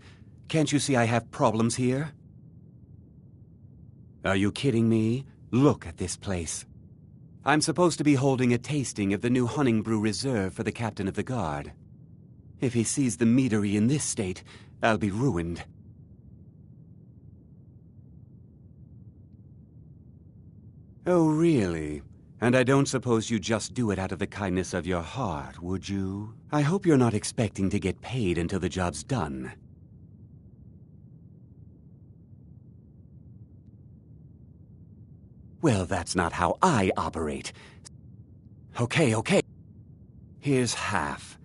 Can't you see I have problems here? Are you kidding me? Look at this place. I'm supposed to be holding a tasting of the new Honningbrew Reserve for the captain of the guard. If he sees the meadery in this state, I'll be ruined. Oh, really? And I don't suppose you just do it out of the kindness of your heart, would you? I hope you're not expecting to get paid until the job's done. Well, that's not how I operate. Okay. Here's half.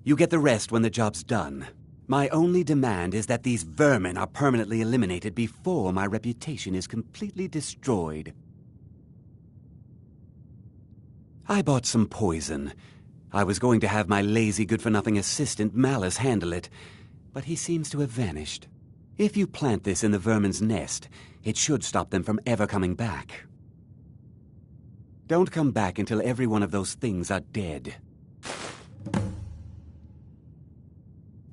You get the rest when the job's done. My only demand is that these vermin are permanently eliminated before my reputation is completely destroyed. I bought some poison. I was going to have my lazy, good-for-nothing assistant Malice handle it, but he seems to have vanished. If you plant this in the vermin's nest, it should stop them from ever coming back. Don't come back until every one of those things are dead.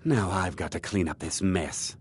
Now I've got to clean up this mess.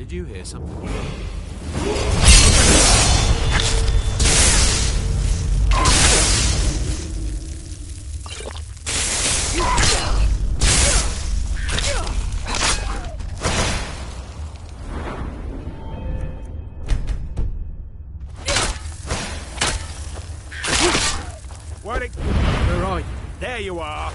Did you hear something? Where are you? There you are!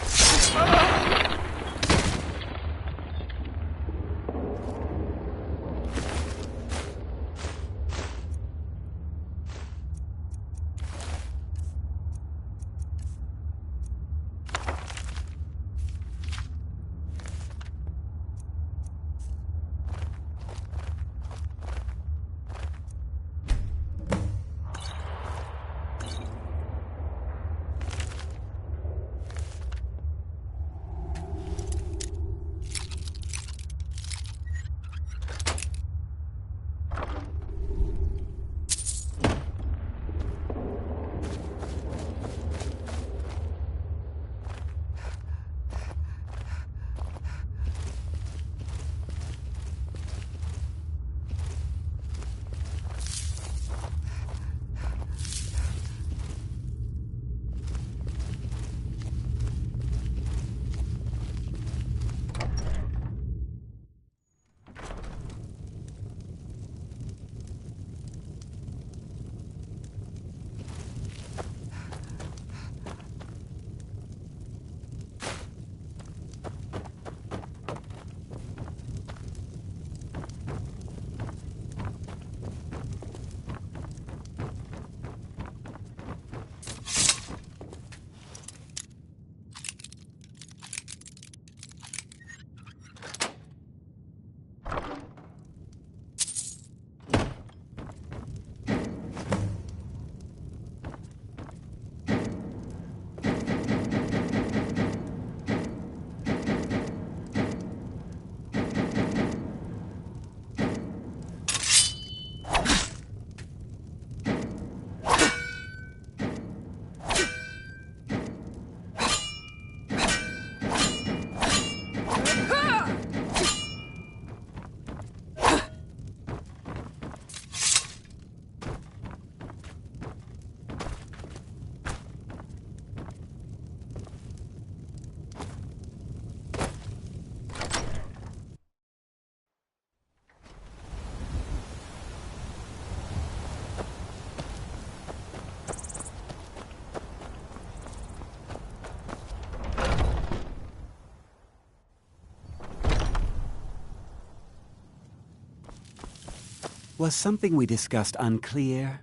Was something we discussed unclear?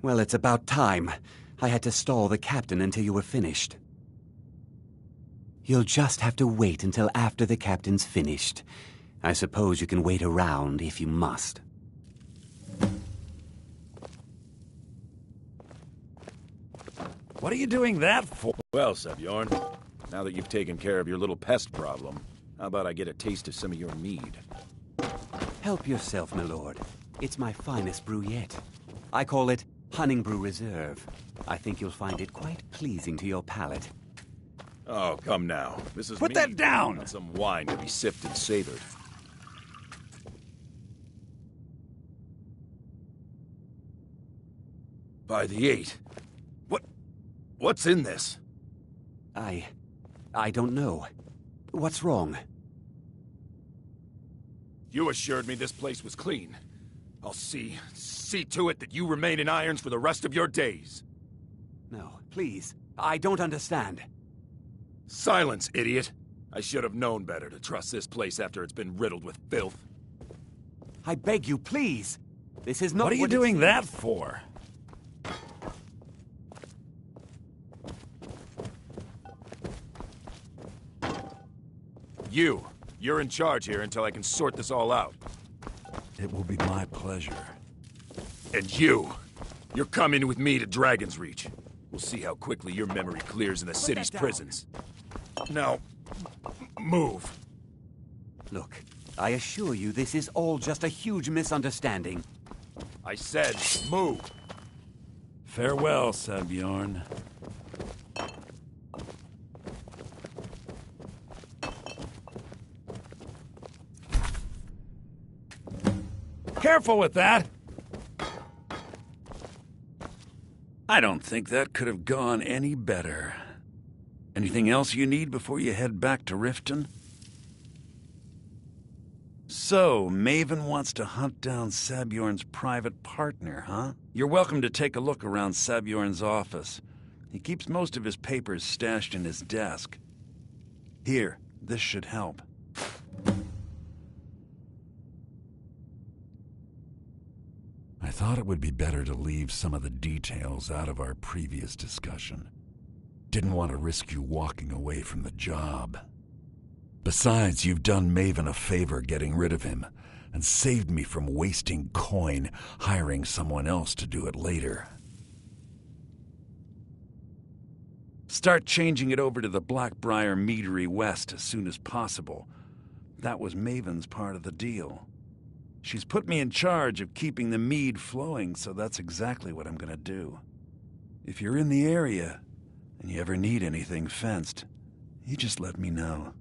Well, it's about time. I had to stall the captain until you were finished. You'll just have to wait until after the captain's finished. I suppose you can wait around if you must. What are you doing that for? Well, Sebjorn, now that you've taken care of your little pest problem, how about I get a taste of some of your mead? Help yourself, my lord. It's my finest brew yet. I call it Hunning Brew Reserve. I think you'll find it quite pleasing to your palate. Oh, come now. This is Put that down! Not some wine to be sipped and savored. By the 8. What's in this? I don't know. What's wrong? You assured me this place was clean. I'll see to it that you remain in irons for the rest of your days. No, please. I don't understand. Silence, idiot. I should have known better to trust this place after it's been riddled with filth. I beg you, please. This is not what are you doing that for? You're in charge here until I can sort this all out. It will be my pleasure. And you're coming with me to Dragon's Reach. We'll see how quickly your memory clears in the city's prisons. Now, move. Look, I assure you this is all just a huge misunderstanding. I said, move. Farewell, Sebjorn. Careful with that! I don't think that could have gone any better. Anything else you need before you head back to Riften? So, Maven wants to hunt down Sabjorn's private partner, huh? You're welcome to take a look around Sabjorn's office. He keeps most of his papers stashed in his desk. Here, this should help. I thought it would be better to leave some of the details out of our previous discussion. Didn't want to risk you walking away from the job. Besides, you've done Maven a favor getting rid of him, and saved me from wasting coin hiring someone else to do it later. Start changing it over to the Blackbriar Meadery West as soon as possible. That was Maven's part of the deal. She's put me in charge of keeping the mead flowing, so that's exactly what I'm gonna do. If you're in the area, and you ever need anything fenced, you just let me know.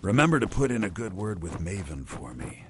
Remember to put in a good word with Maven for me.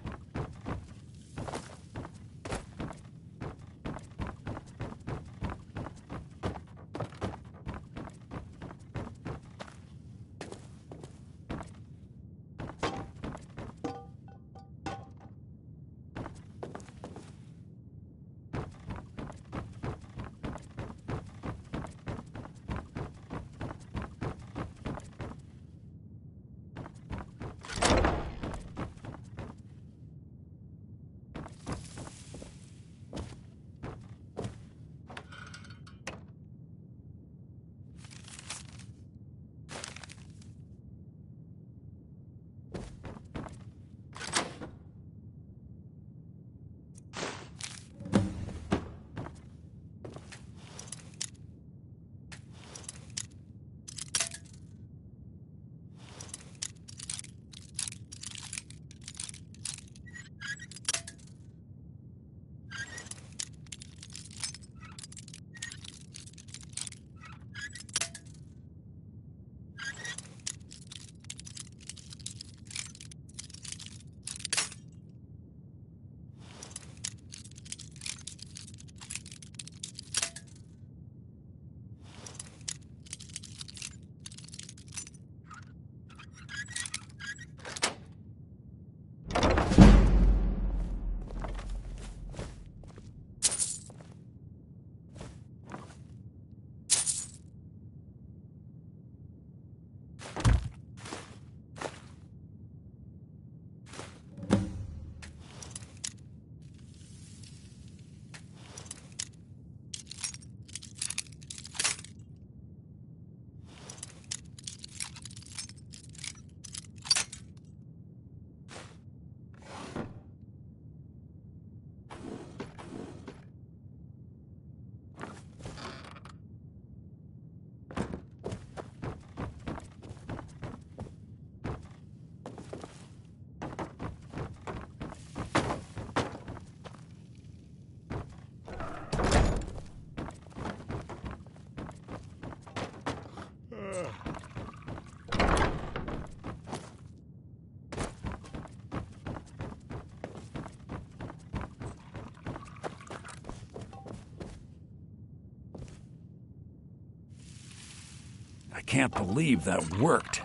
I can't believe that worked.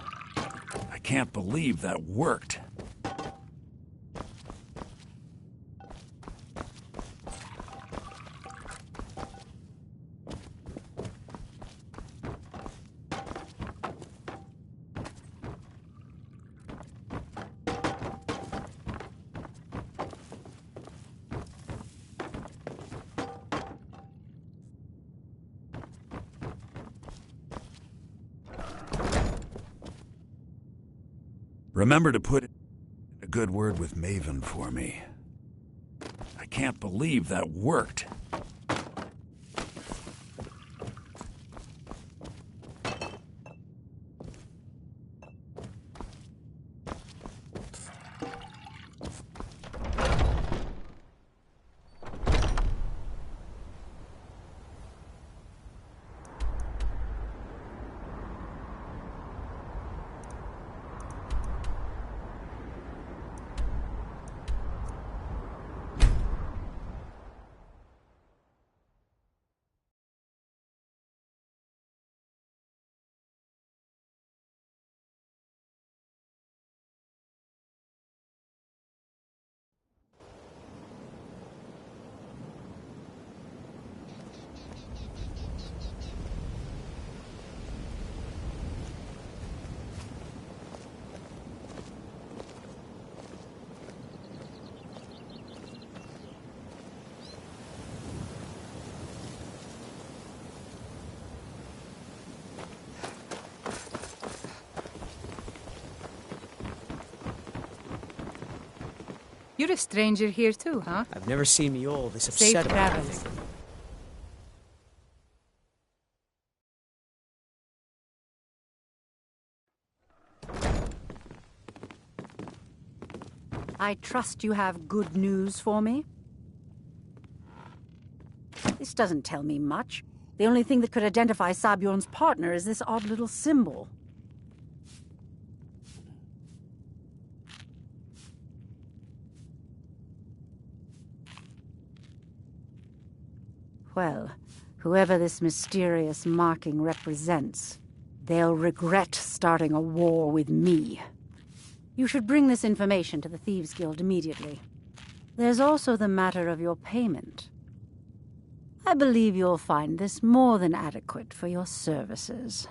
I can't believe that worked. Remember to put in a good word with Maven for me. I can't believe that worked. You're a stranger here too, huh? I've never seen me all this Safe upset about travels. anything. I trust you have good news for me? This doesn't tell me much. The only thing that could identify Sabjorn's partner is this odd little symbol. Well, whoever this mysterious marking represents, they'll regret starting a war with me. You should bring this information to the Thieves' Guild immediately. There's also the matter of your payment. I believe you'll find this more than adequate for your services.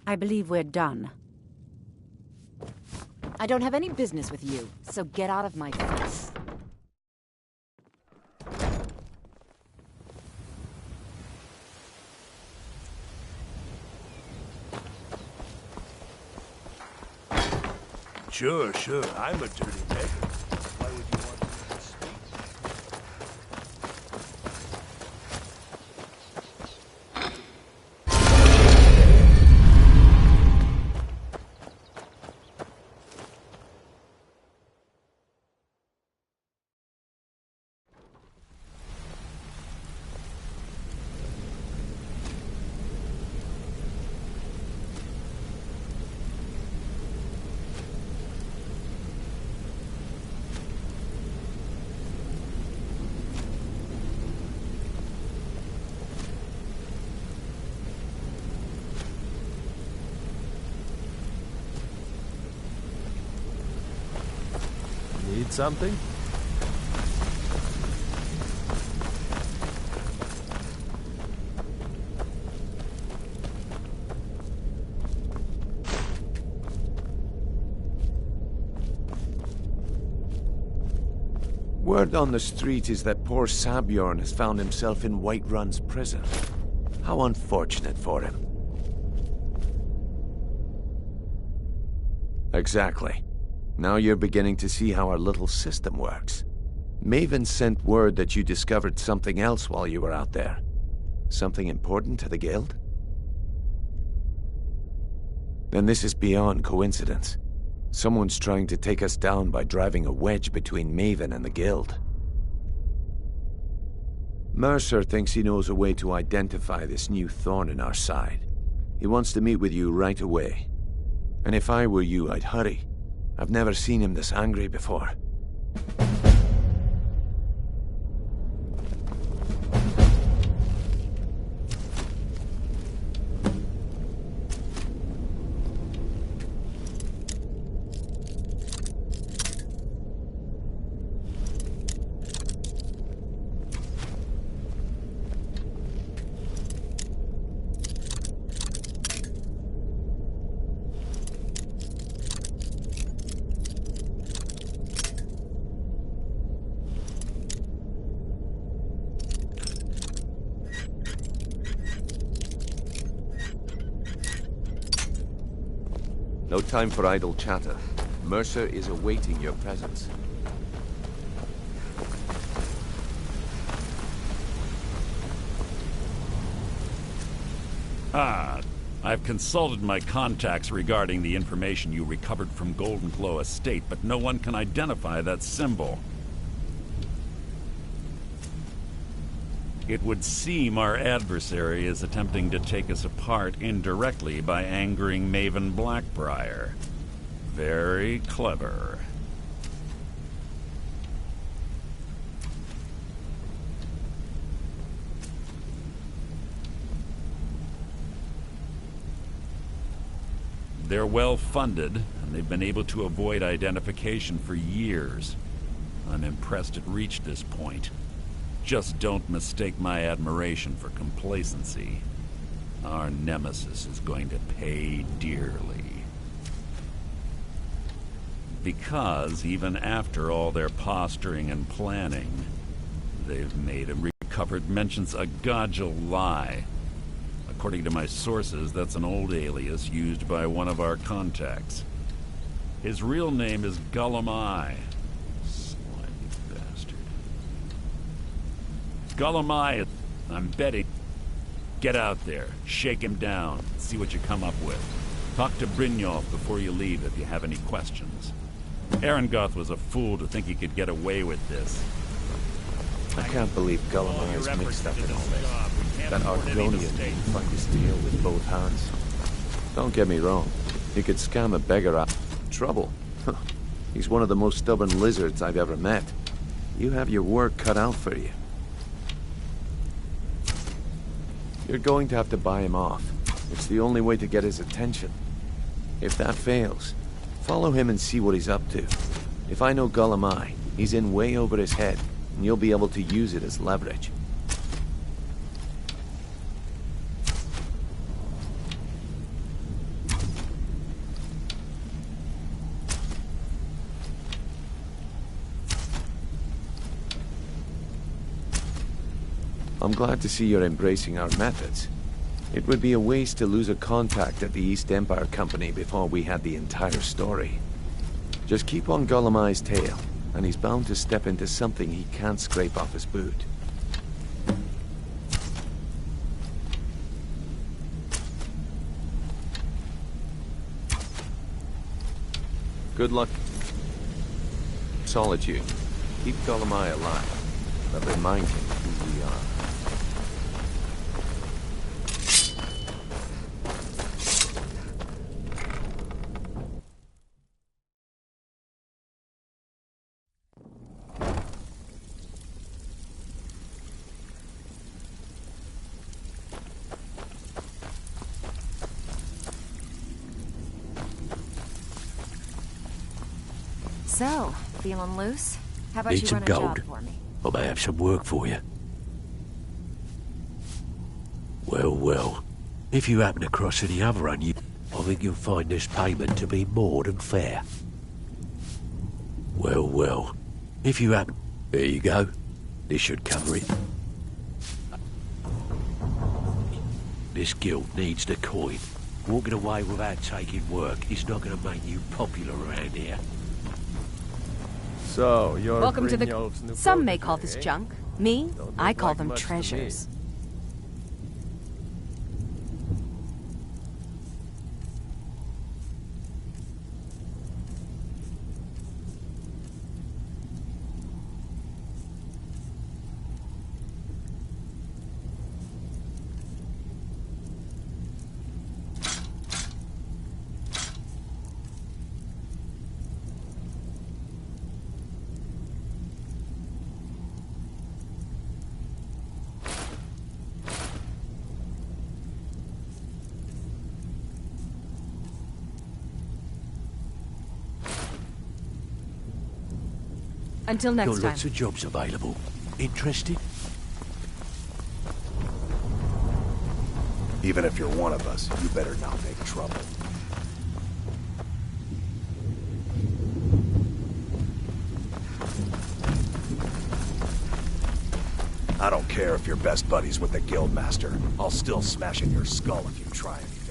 I believe we're done. I don't have any business with you, so get out of my face. Sure, I'm a dirty beggar. Why would you want me to speak? Need something? Word on the street is that poor Sabjorn has found himself in Whiterun's prison. How unfortunate for him. Exactly. Now you're beginning to see how our little system works. Maven sent word that you discovered something else while you were out there. Something important to the Guild? Then this is beyond coincidence. Someone's trying to take us down by driving a wedge between Maven and the Guild. Mercer thinks he knows a way to identify this new thorn in our side. He wants to meet with you right away. And if I were you, I'd hurry. I've never seen him this angry before. No time for idle chatter. Mercer is awaiting your presence. I've consulted my contacts regarding the information you recovered from Golden Glow Estate, but no one can identify that symbol. It would seem our adversary is attempting to take us apart indirectly by angering Maven Blackbriar. Very clever. They're well funded, and they've been able to avoid identification for years. I'm impressed it reached this point. Just don't mistake my admiration for complacency. Our nemesis is going to pay dearly. Because even after all their posturing and planning, they've made and recovered mentions a Godgel lie. According to my sources, that's an old alias used by one of our contacts. His real name is Gollum Eye. Slimy bastard. Gollum Eye, I'm betting. Get out there, shake him down, see what you come up with. Talk to Brynjolf before you leave if you have any questions. Arengoth was a fool to think he could get away with this. I can't believe Gollum Eye is mixed up in all this. That Argonian can fight his tail with both hands. Don't get me wrong, he could scam a beggar out of trouble. He's one of the most stubborn lizards I've ever met. You have your work cut out for you. You're going to have to buy him off. It's the only way to get his attention. If that fails, follow him and see what he's up to. If I know Gollum Eye, he's in way over his head, and you'll be able to use it as leverage. I'm glad to see you're embracing our methods. It would be a waste to lose a contact at the East Empire Company before we had the entire story. Just keep on Gollum Eye's tail, and he's bound to step into something he can't scrape off his boot. Good luck. Solitude. Keep Gollum Eye alive, but remind him who we are. So, feeling loose? How about Need you some run a job gold? for me? I may have some work for you. Well, well. If you happen across any other I think you'll find this payment to be more than fair. Well, well. If you happen... There you go. This should cover it. This guild needs the coin. Walking away without taking work is not going to make you popular around here. So, you're Welcome to Brynjolf's new Some may call protege, this eh? junk. Me, Don't I look call like them much to me. treasures. Until next Got time. lots of jobs available. Interested? Even if you're one of us, you better not make trouble. I don't care if you're best buddies with the Guildmaster. I'll still smash in your skull if you try anything.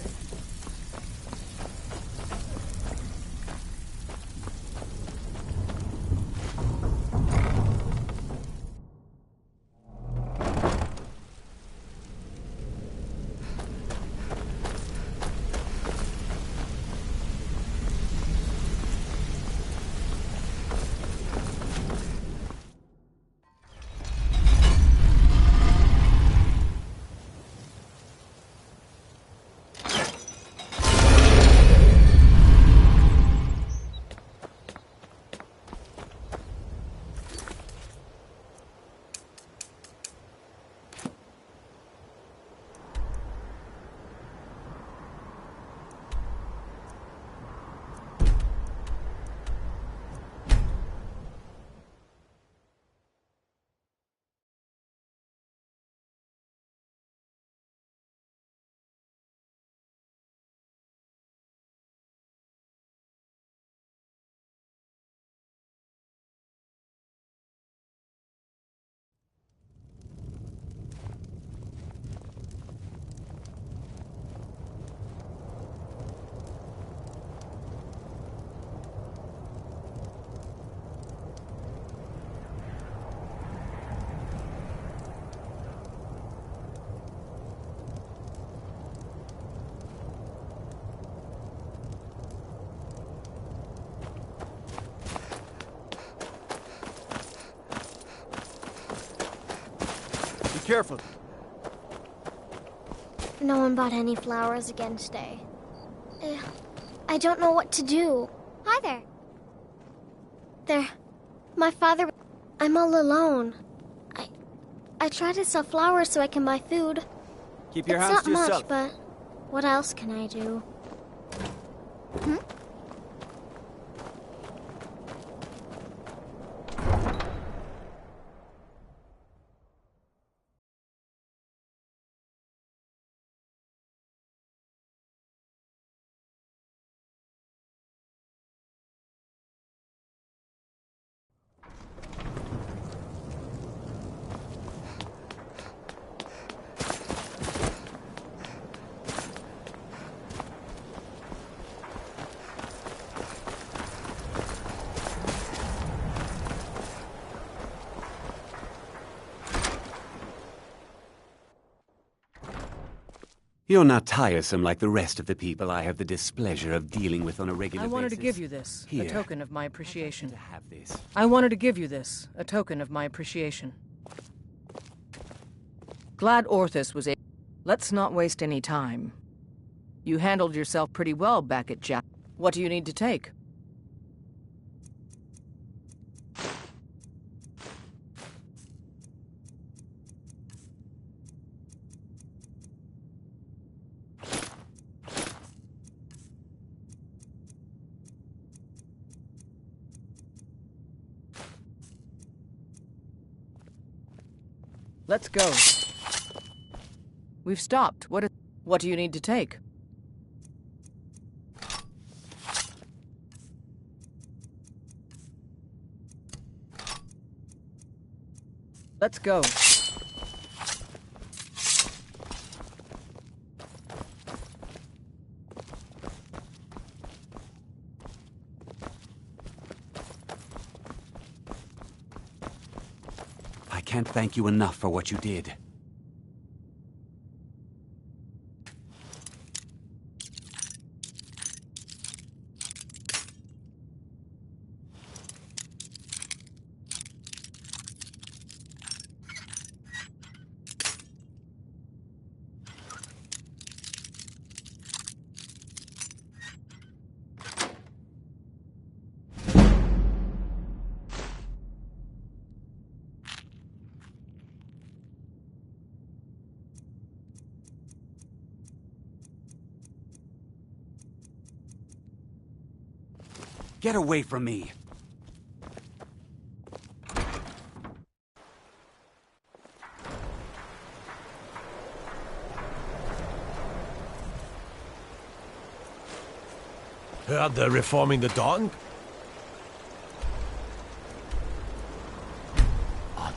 careful. No one bought any flowers again today. I don't know what to do. Hi there. There. My father... I'm all alone. I try to sell flowers so I can buy food. Keep your it's hands to not yourself. much, but what else can I do? Hmm? You're not tiresome like the rest of the people I have the displeasure of dealing with on a regular I basis. wanted to give you this, Here. a token of my appreciation. Have this. I wanted to give you this, a token of my appreciation. Glad Orthus was able... Let's not waste any time. You handled yourself pretty well back at Jack. What do you need to take? Let's go. We've stopped. What do you need to take? Let's go. I can't thank you enough for what you did. Get away from me! Heard they're reforming the Dawn? Odd.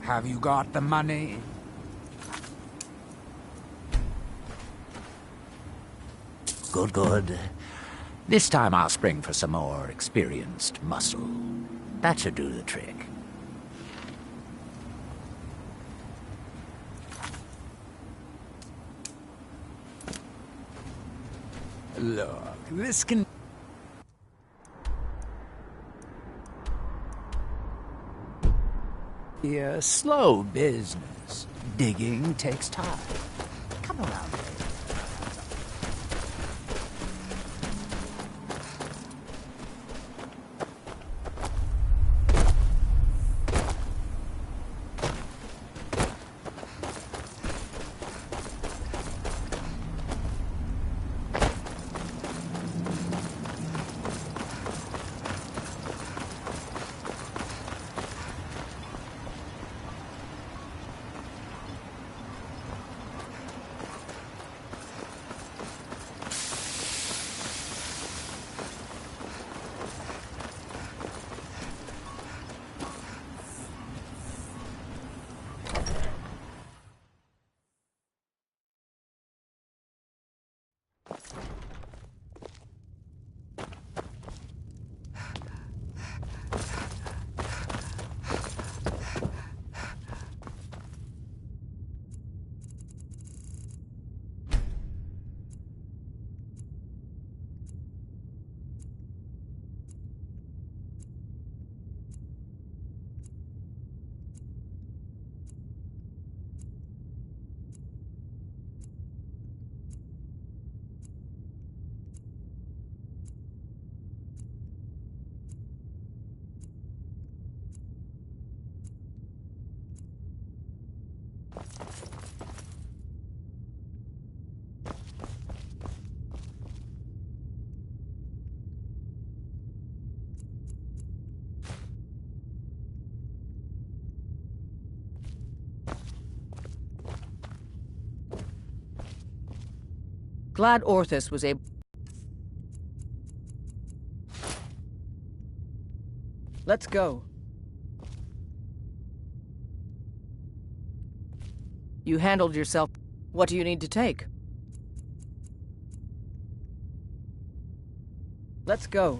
Have you got the money? Good, good. This time I'll spring for some more experienced muscle. That should do the trick. Look, this can... be a slow business. Digging takes time. Come around later. Glad Orthus was able... Let's go. You handled yourself. What do you need to take? Let's go.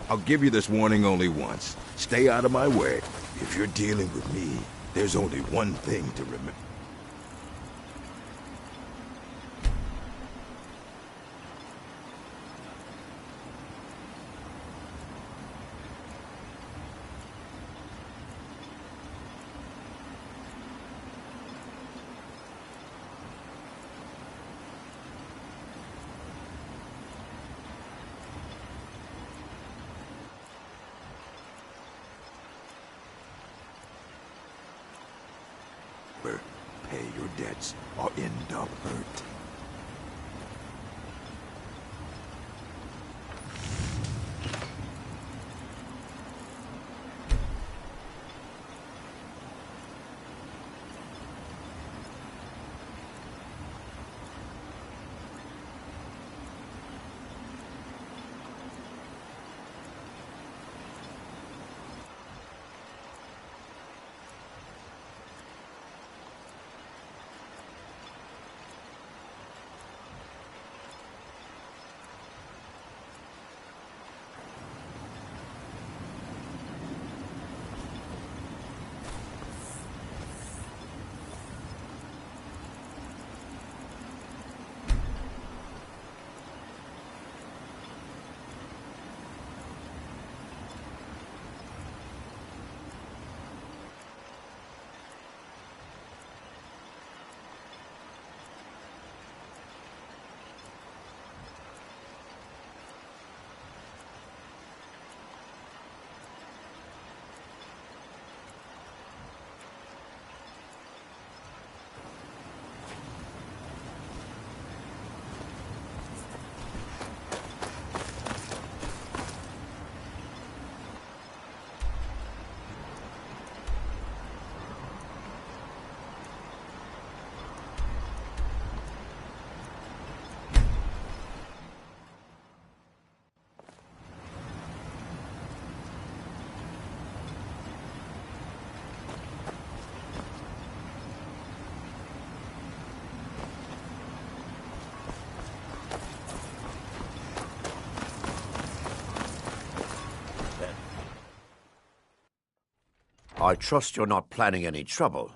I'll give you this warning only once. Stay out of my way. If you're dealing with me, there's only one thing to remember. Pay your debts or end up hurt. I trust you're not planning any trouble.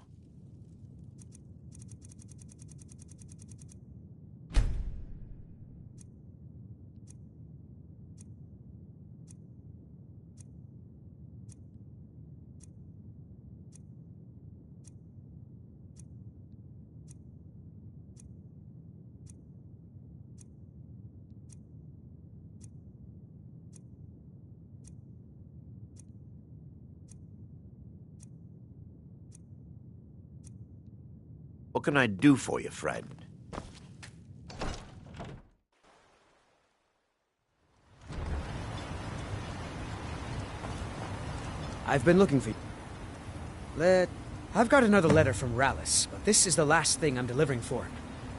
What can I do for you, friend? I've been looking for you. I've got another letter from Rallis, but this is the last thing I'm delivering for him.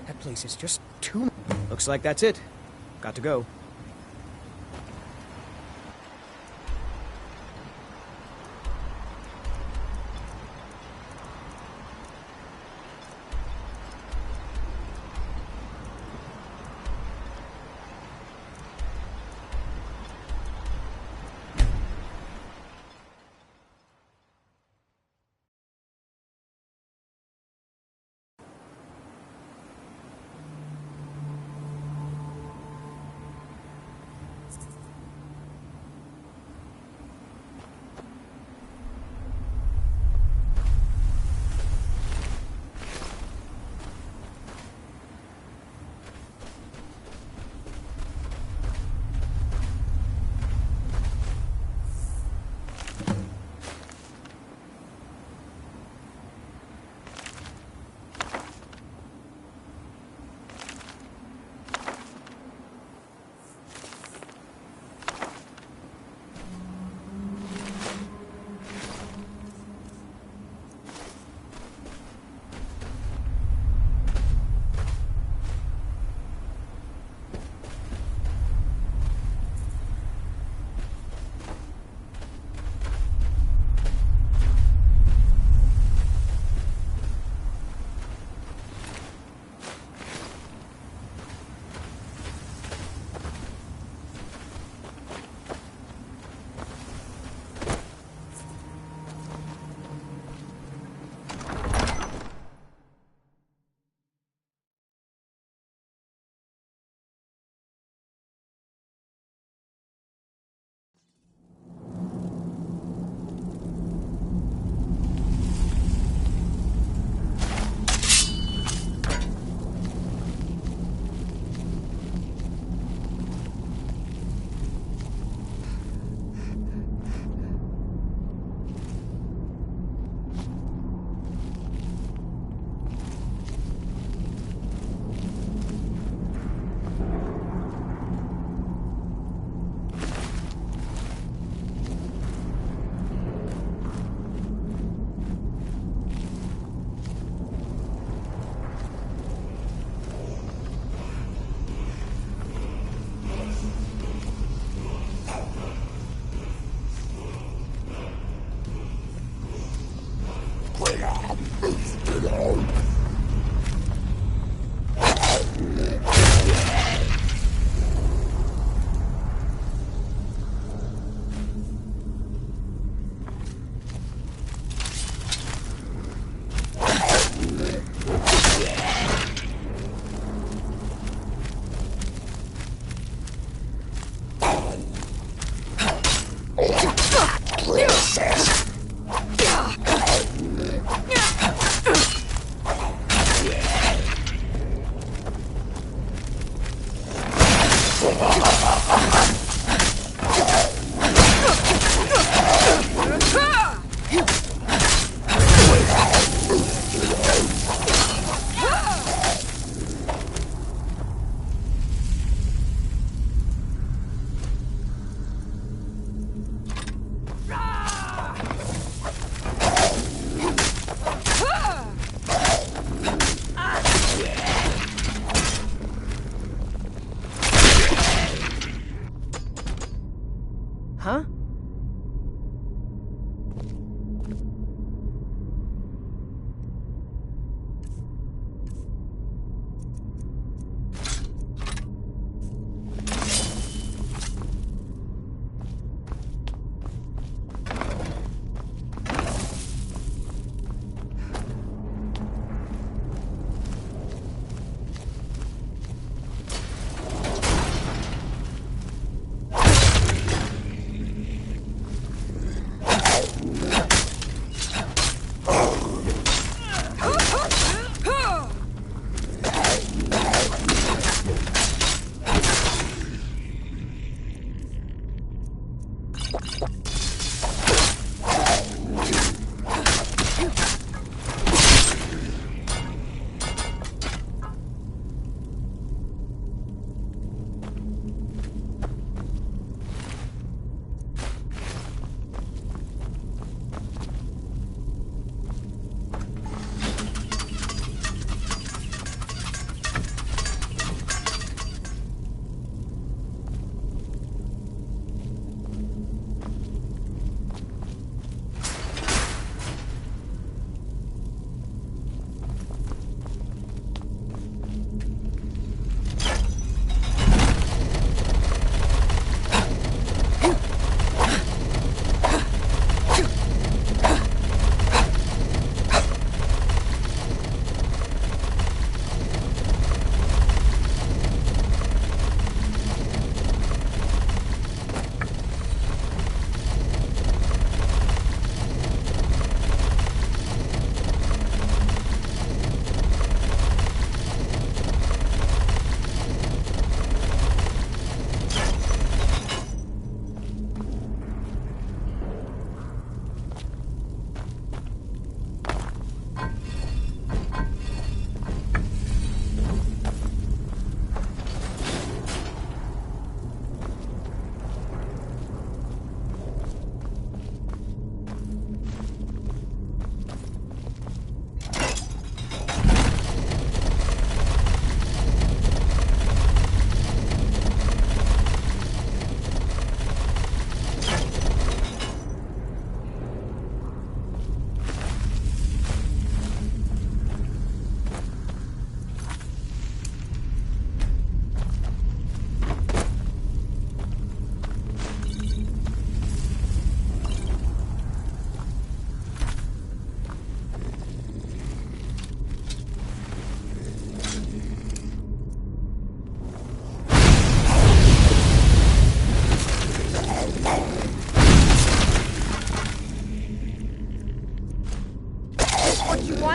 That place is just too... Looks like that's it. Got to go.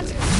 What?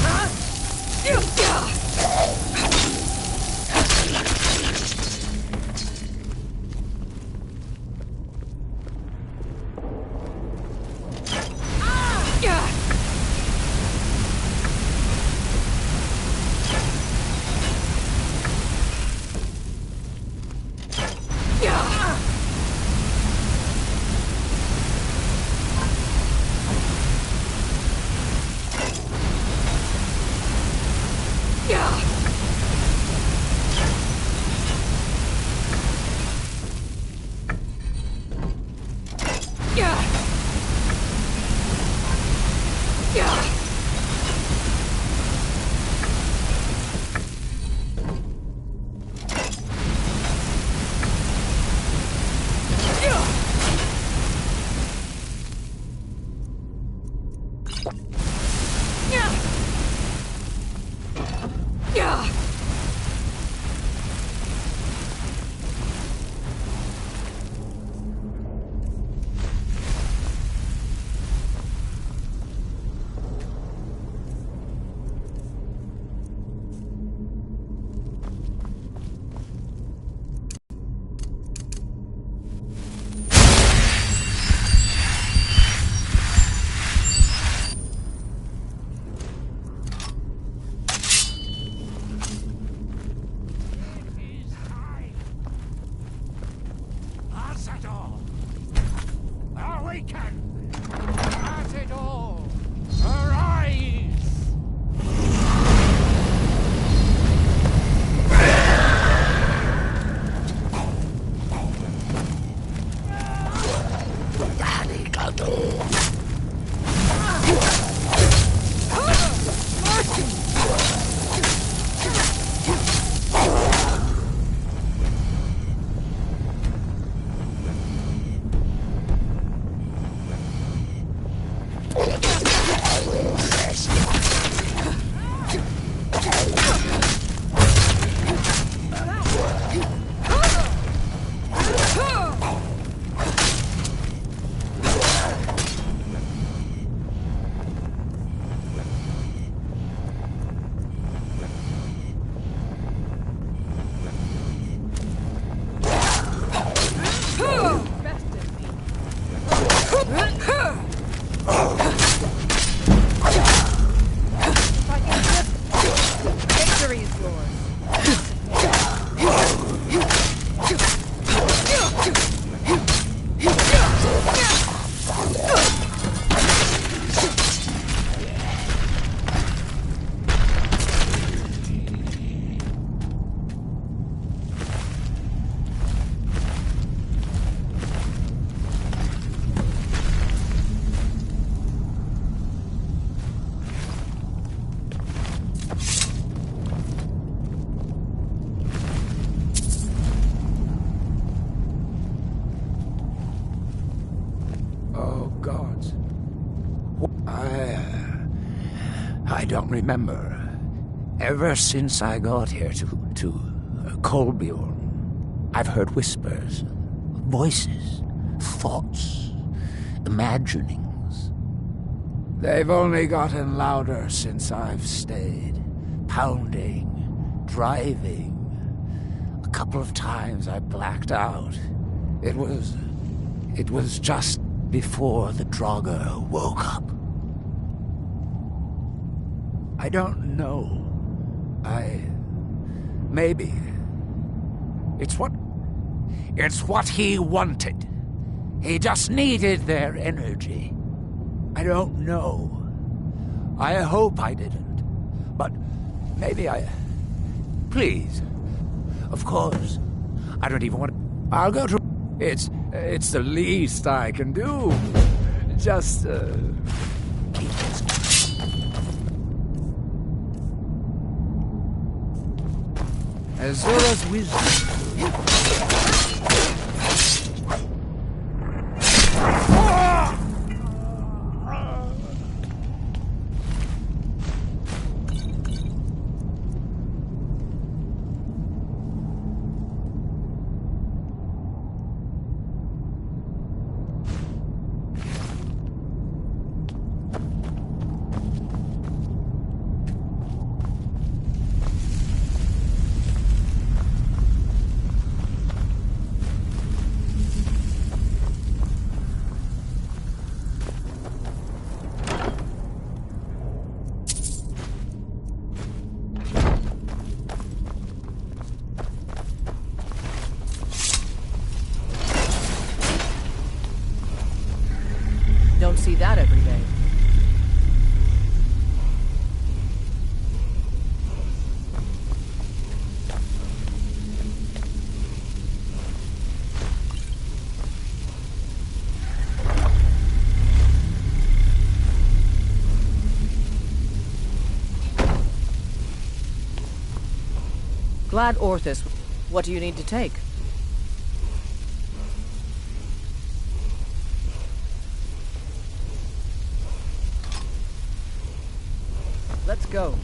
I don't remember. Ever since I got here to Kolbjorn, I've heard whispers, voices, thoughts, imaginings. They've only gotten louder since I've stayed. Pounding, driving. A couple of times I blacked out. It was just before the Draugr woke up. I don't know. Maybe. It's what he wanted. He just needed their energy. I don't know. I hope I didn't. But maybe I... Please. Of course. I don't even want to... I'll go to... It's the least I can do. Just, keep this. Azura's wisdom. that every day. Glad Orthus. What do you need to take? Let's go.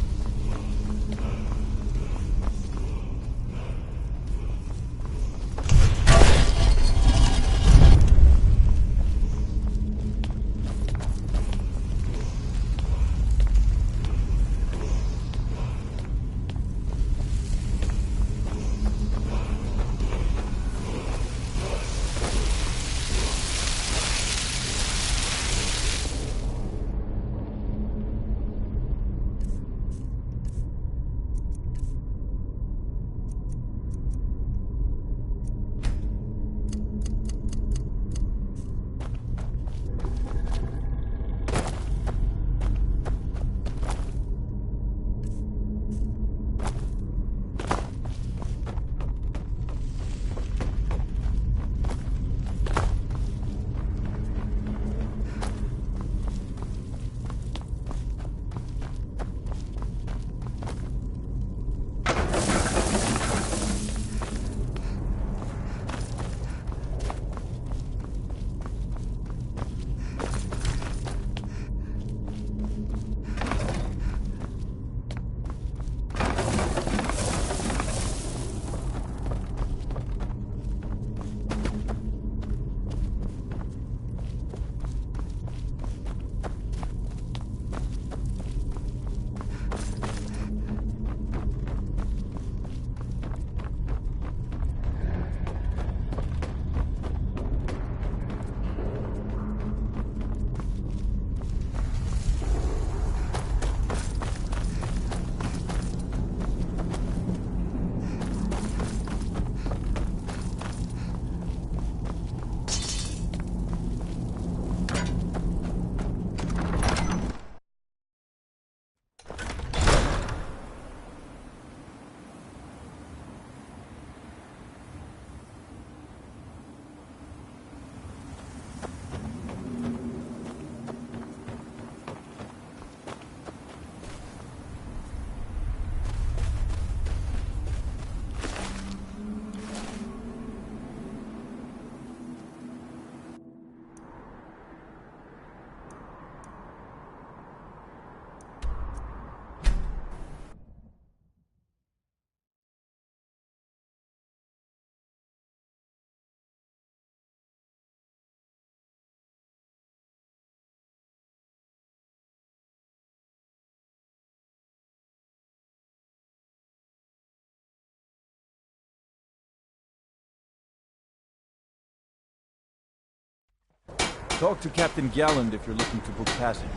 Talk to Captain Galland if you're looking to book passage.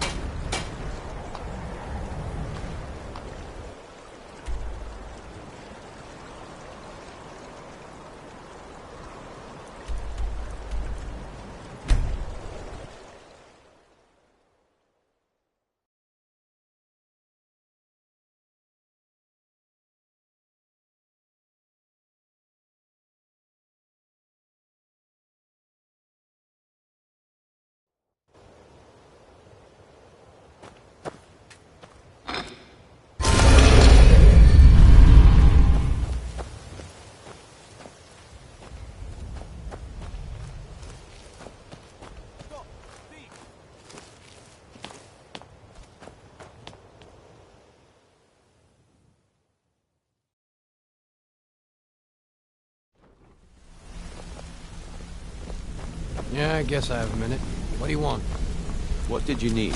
Yeah, I guess I have a minute. What do you want? What did you need?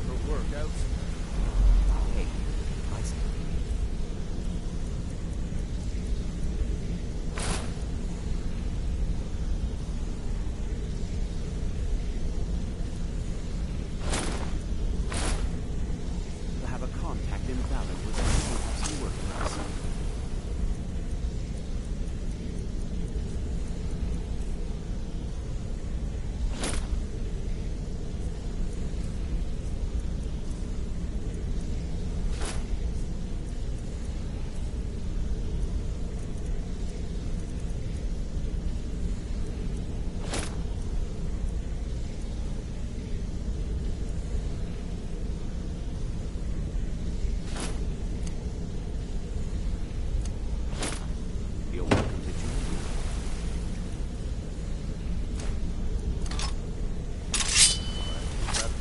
for work, Hey, I have a contact in Valor with some work for us.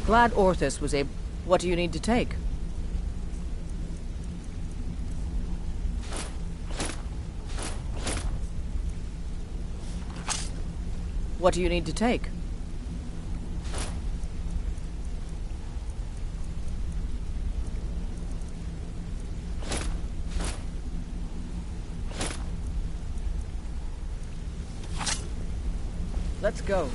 Glad Orthus was able... What do you need to take? What do you need to take? Let's go.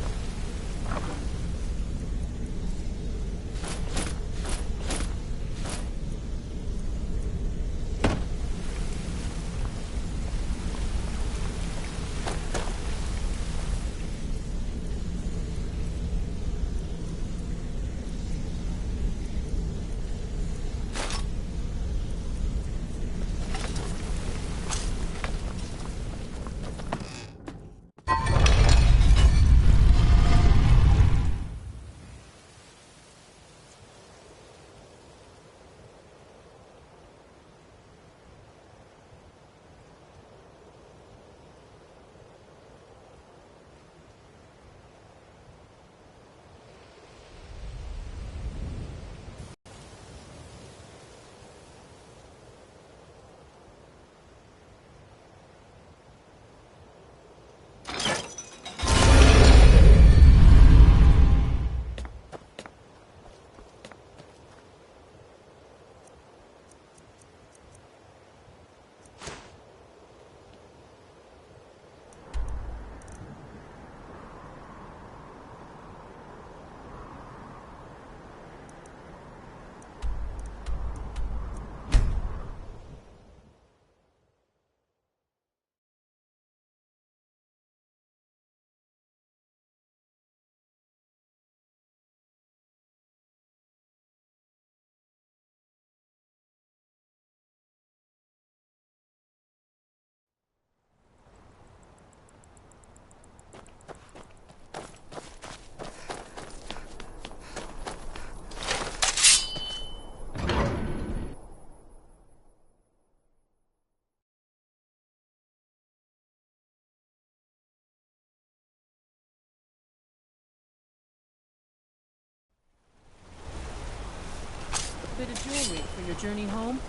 Bit of jewelry for your journey home?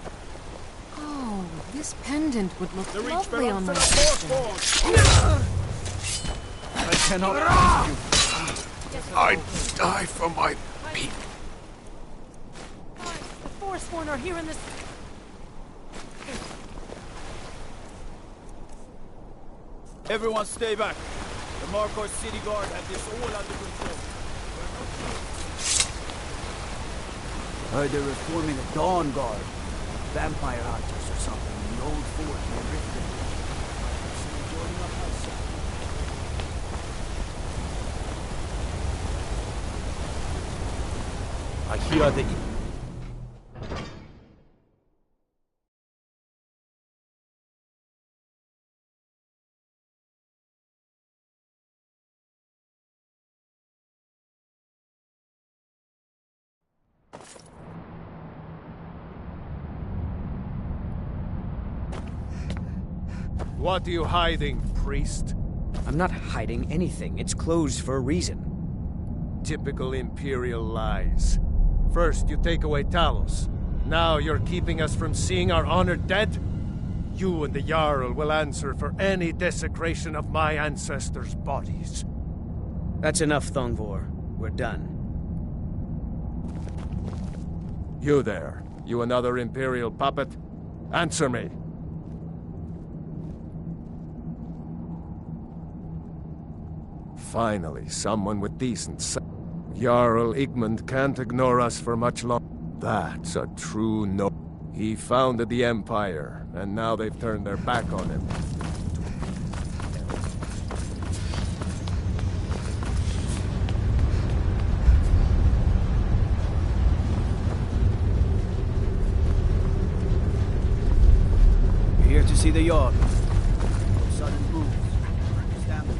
Oh, this pendant would look The reach lovely on my belongs sister. I cannot resist you. I'd die for my people. Guys, the Forsworn are here in this... Everyone stay back. The Markos City Guard have this all under control. Heard they're reforming a Dawn Guard. Vampire hunters or something in the old fort near Riften. Still joining up outside. I hear the... What are you hiding, priest? I'm not hiding anything. It's closed for a reason. Typical Imperial lies. First, you take away Talos. Now you're keeping us from seeing our honored dead? You and the Jarl will answer for any desecration of my ancestors' bodies. That's enough, Thongvor. We're done. You there. You another Imperial puppet? Answer me. Finally, someone with decent sense. Jarl Igmund can't ignore us for much longer. That's a true no. He founded the Empire, and now they've turned their back on him. We're here to see the Jarl. No sudden moves. Stand there.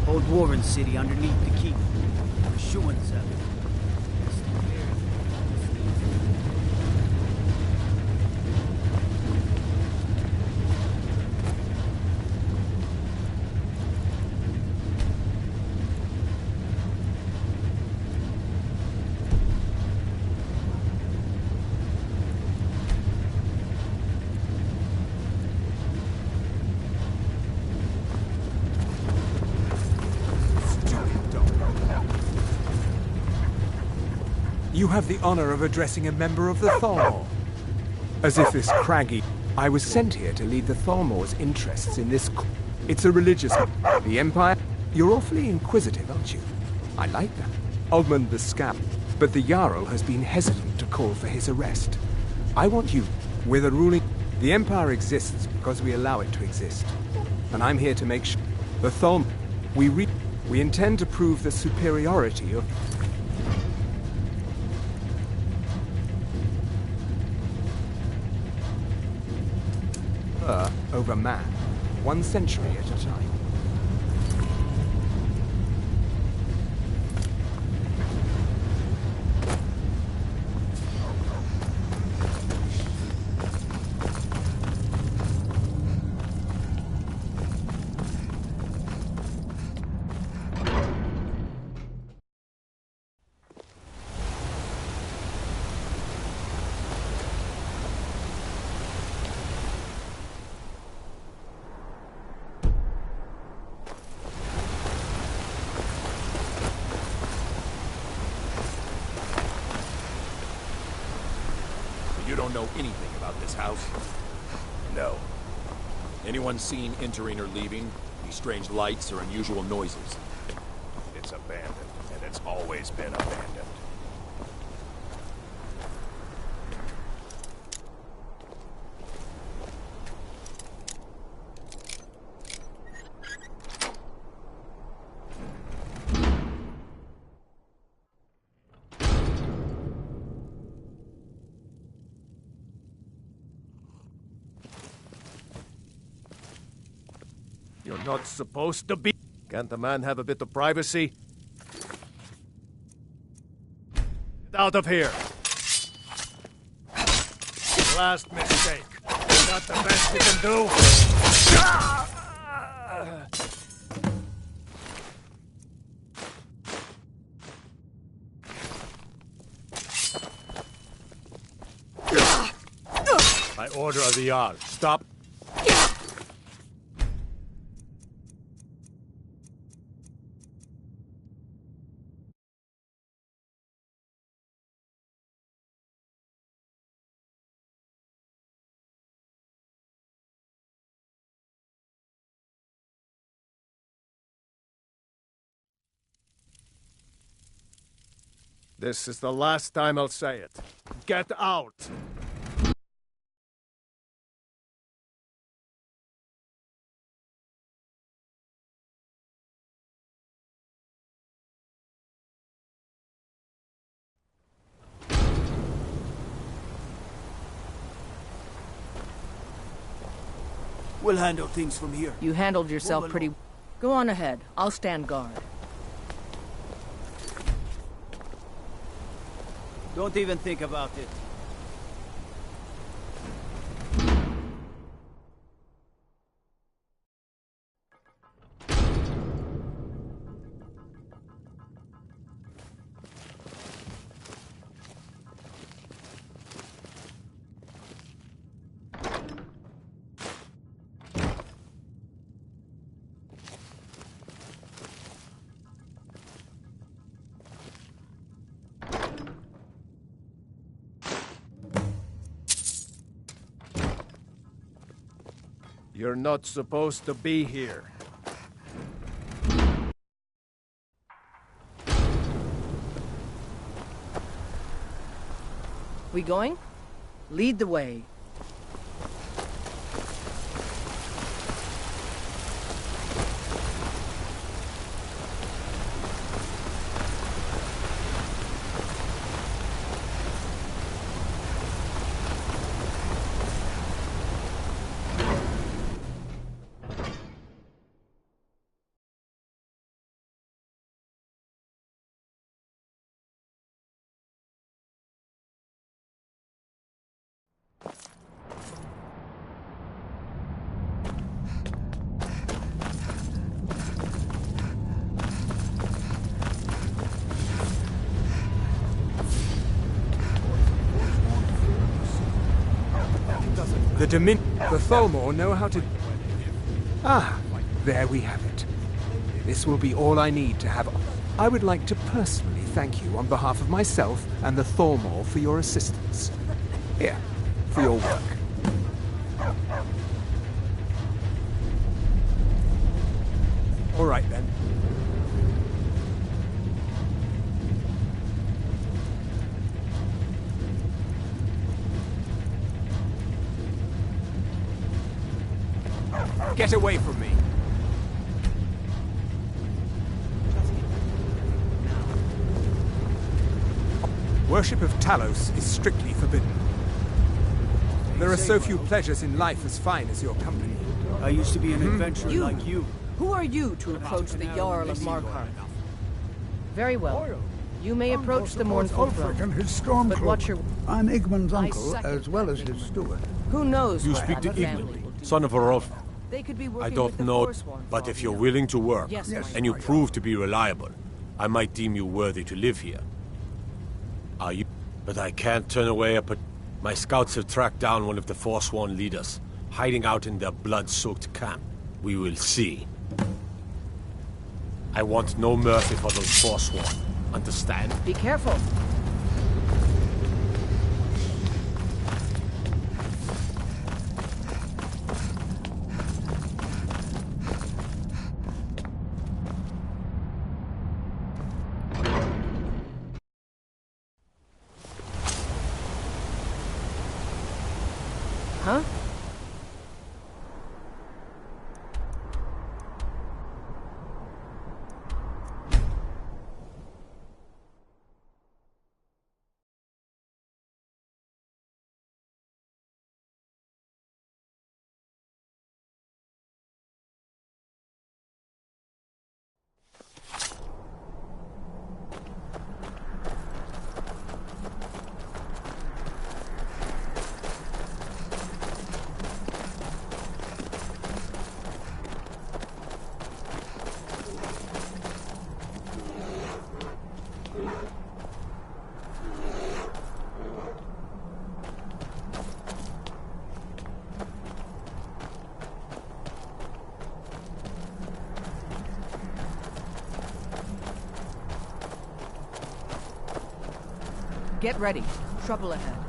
Old Dwarven city underneath the keep. The Schuenzell. You have the honor of addressing a member of the Thalmor. As if this craggy... I was sent here to lead the Thalmor's interests in this... It's a religious... The Empire... You're awfully inquisitive, aren't you? I like that. Ogmund the Scab. But the Jarl has been hesitant to call for his arrest. I want you... We're the ruling... The Empire exists because we allow it to exist. And I'm here to make sure... The Thalmor... We intend to prove the superiority of... over man, 1 century at a time. You don't know anything about this house? No. Anyone seen entering or leaving? Any strange lights or unusual noises? It's abandoned, and it's always been abandoned. You're not supposed to be... Can't a man have a bit of privacy? Get out of here! Last mistake. Is that the best you can do? By order of the Jarl. Stop. This is the last time I'll say it. Get out! We'll handle things from here. You handled yourself pretty... Go on ahead. I'll stand guard. Don't even think about it. You're not supposed to be here. We going? Lead the way. The Tholmor know how to... Ah, there we have it. This will be all I need to have... I would like to personally thank you on behalf of myself and the Tholmor for your assistance. Here, for your work. All right, then. Get away from me! Worship of Talos is strictly forbidden. There are so few pleasures in life as fine as your company. I used to be an adventurer like you. Who are you to approach the Jarl of Markarth? Very well. You may approach the mournful throne. And his But watch your... I'm Igmund's uncle, as well as his steward. Who knows You what speak to that family will Igmund, do. son of a Rolf. They could be working I with don't the know, Forsworn but for if all you're we know. willing to work, Yes, and you prove to be reliable, I might deem you worthy to live here. Are you? But I can't turn away my scouts have tracked down one of the Forsworn leaders, hiding out in their blood-soaked camp. We will see. I want no mercy for those Forsworn. Understand? Be careful. Huh? Get ready. Trouble ahead.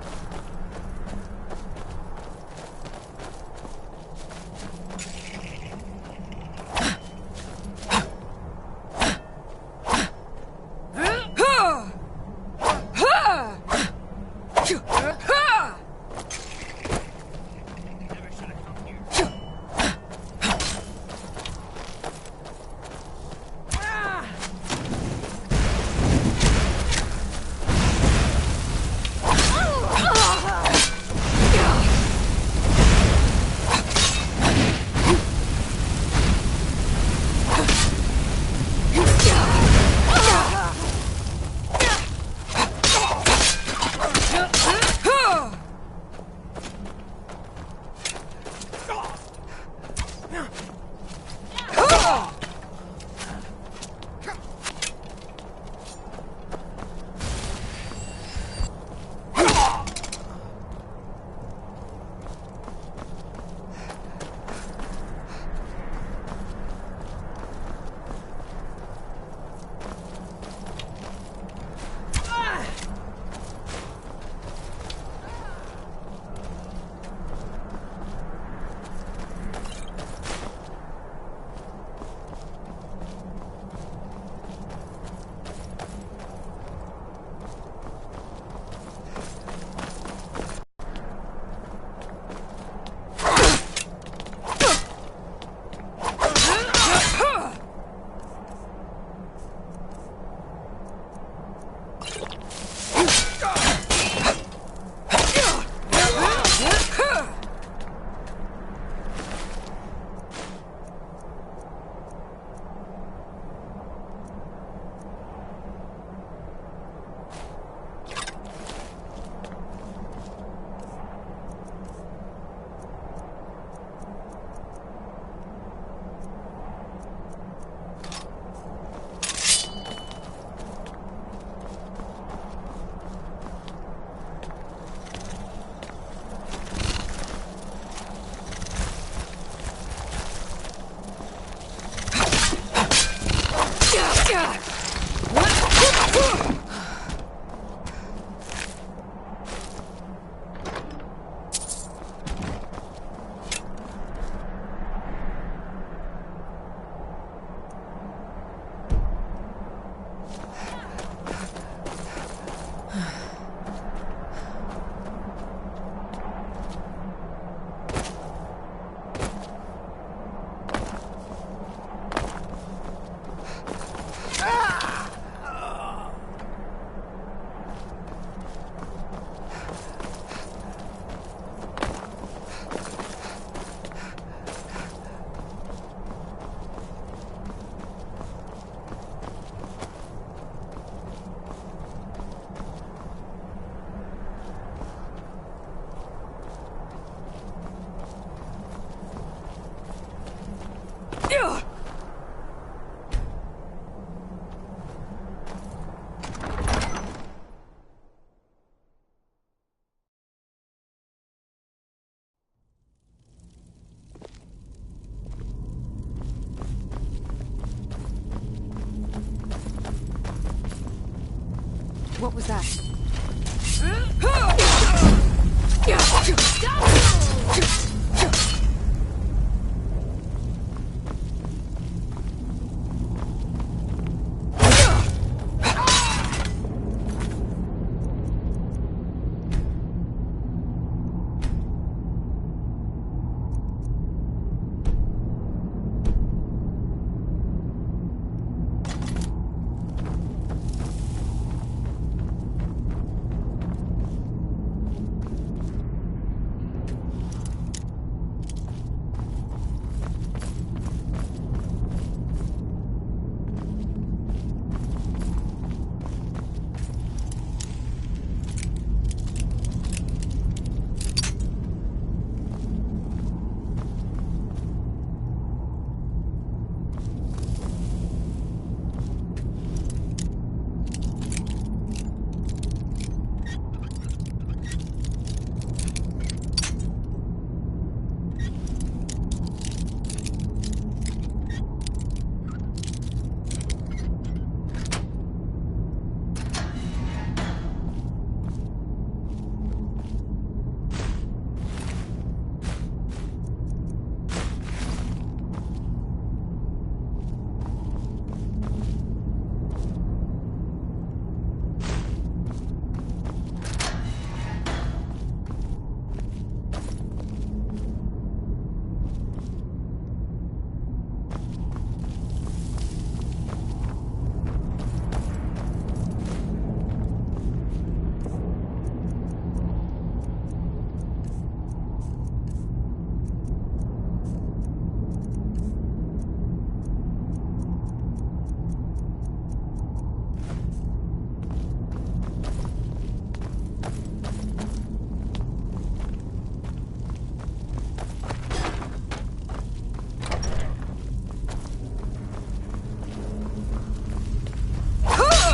was that?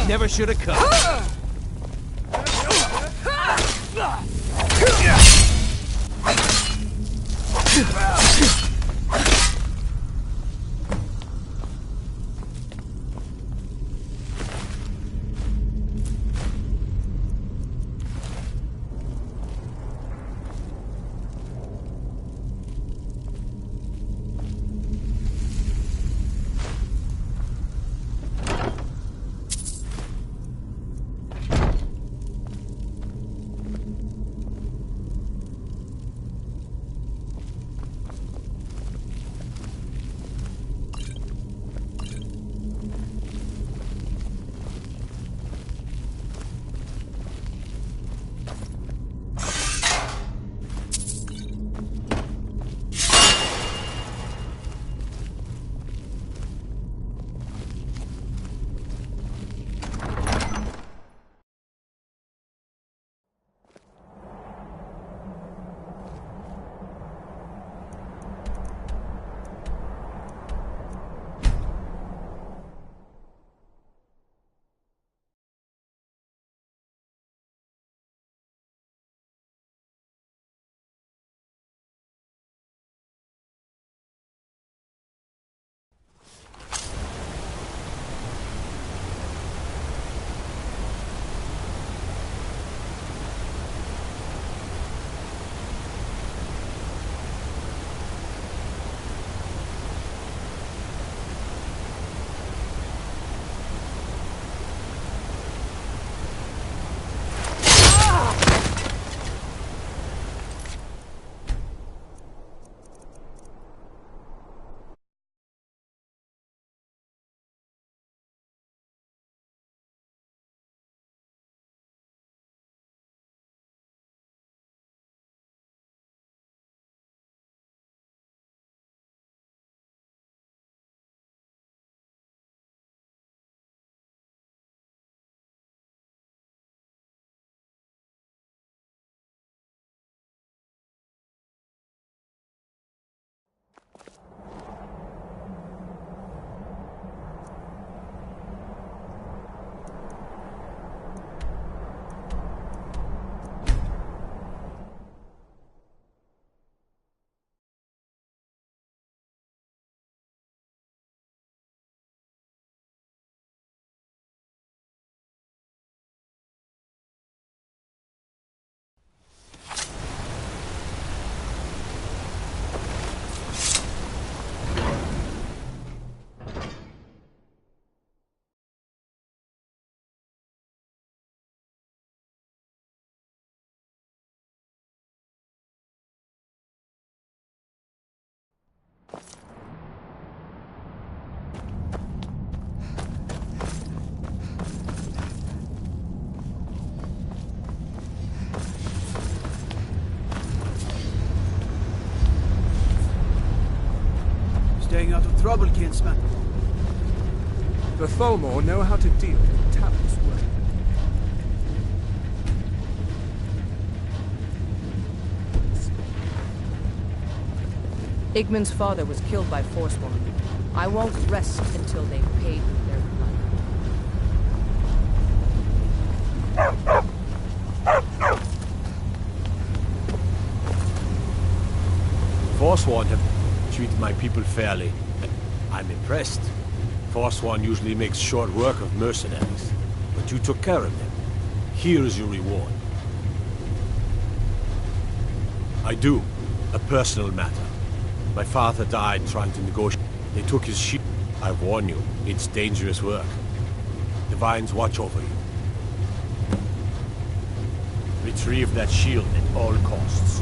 Never should have come. staying out of trouble, kinsman. The Tholmor know how to deal with Talon's work. Igmund's father was killed by Forsworn. I won't rest until they've paid with their blood. Forsworn have treated my people fairly. I'm impressed. Forsworn usually makes short work of mercenaries, but you took care of them. Here is your reward. I do. A personal matter. My father died trying to negotiate. They took his shield. I warn you, it's dangerous work. The vines watch over you. Retrieve that shield at all costs.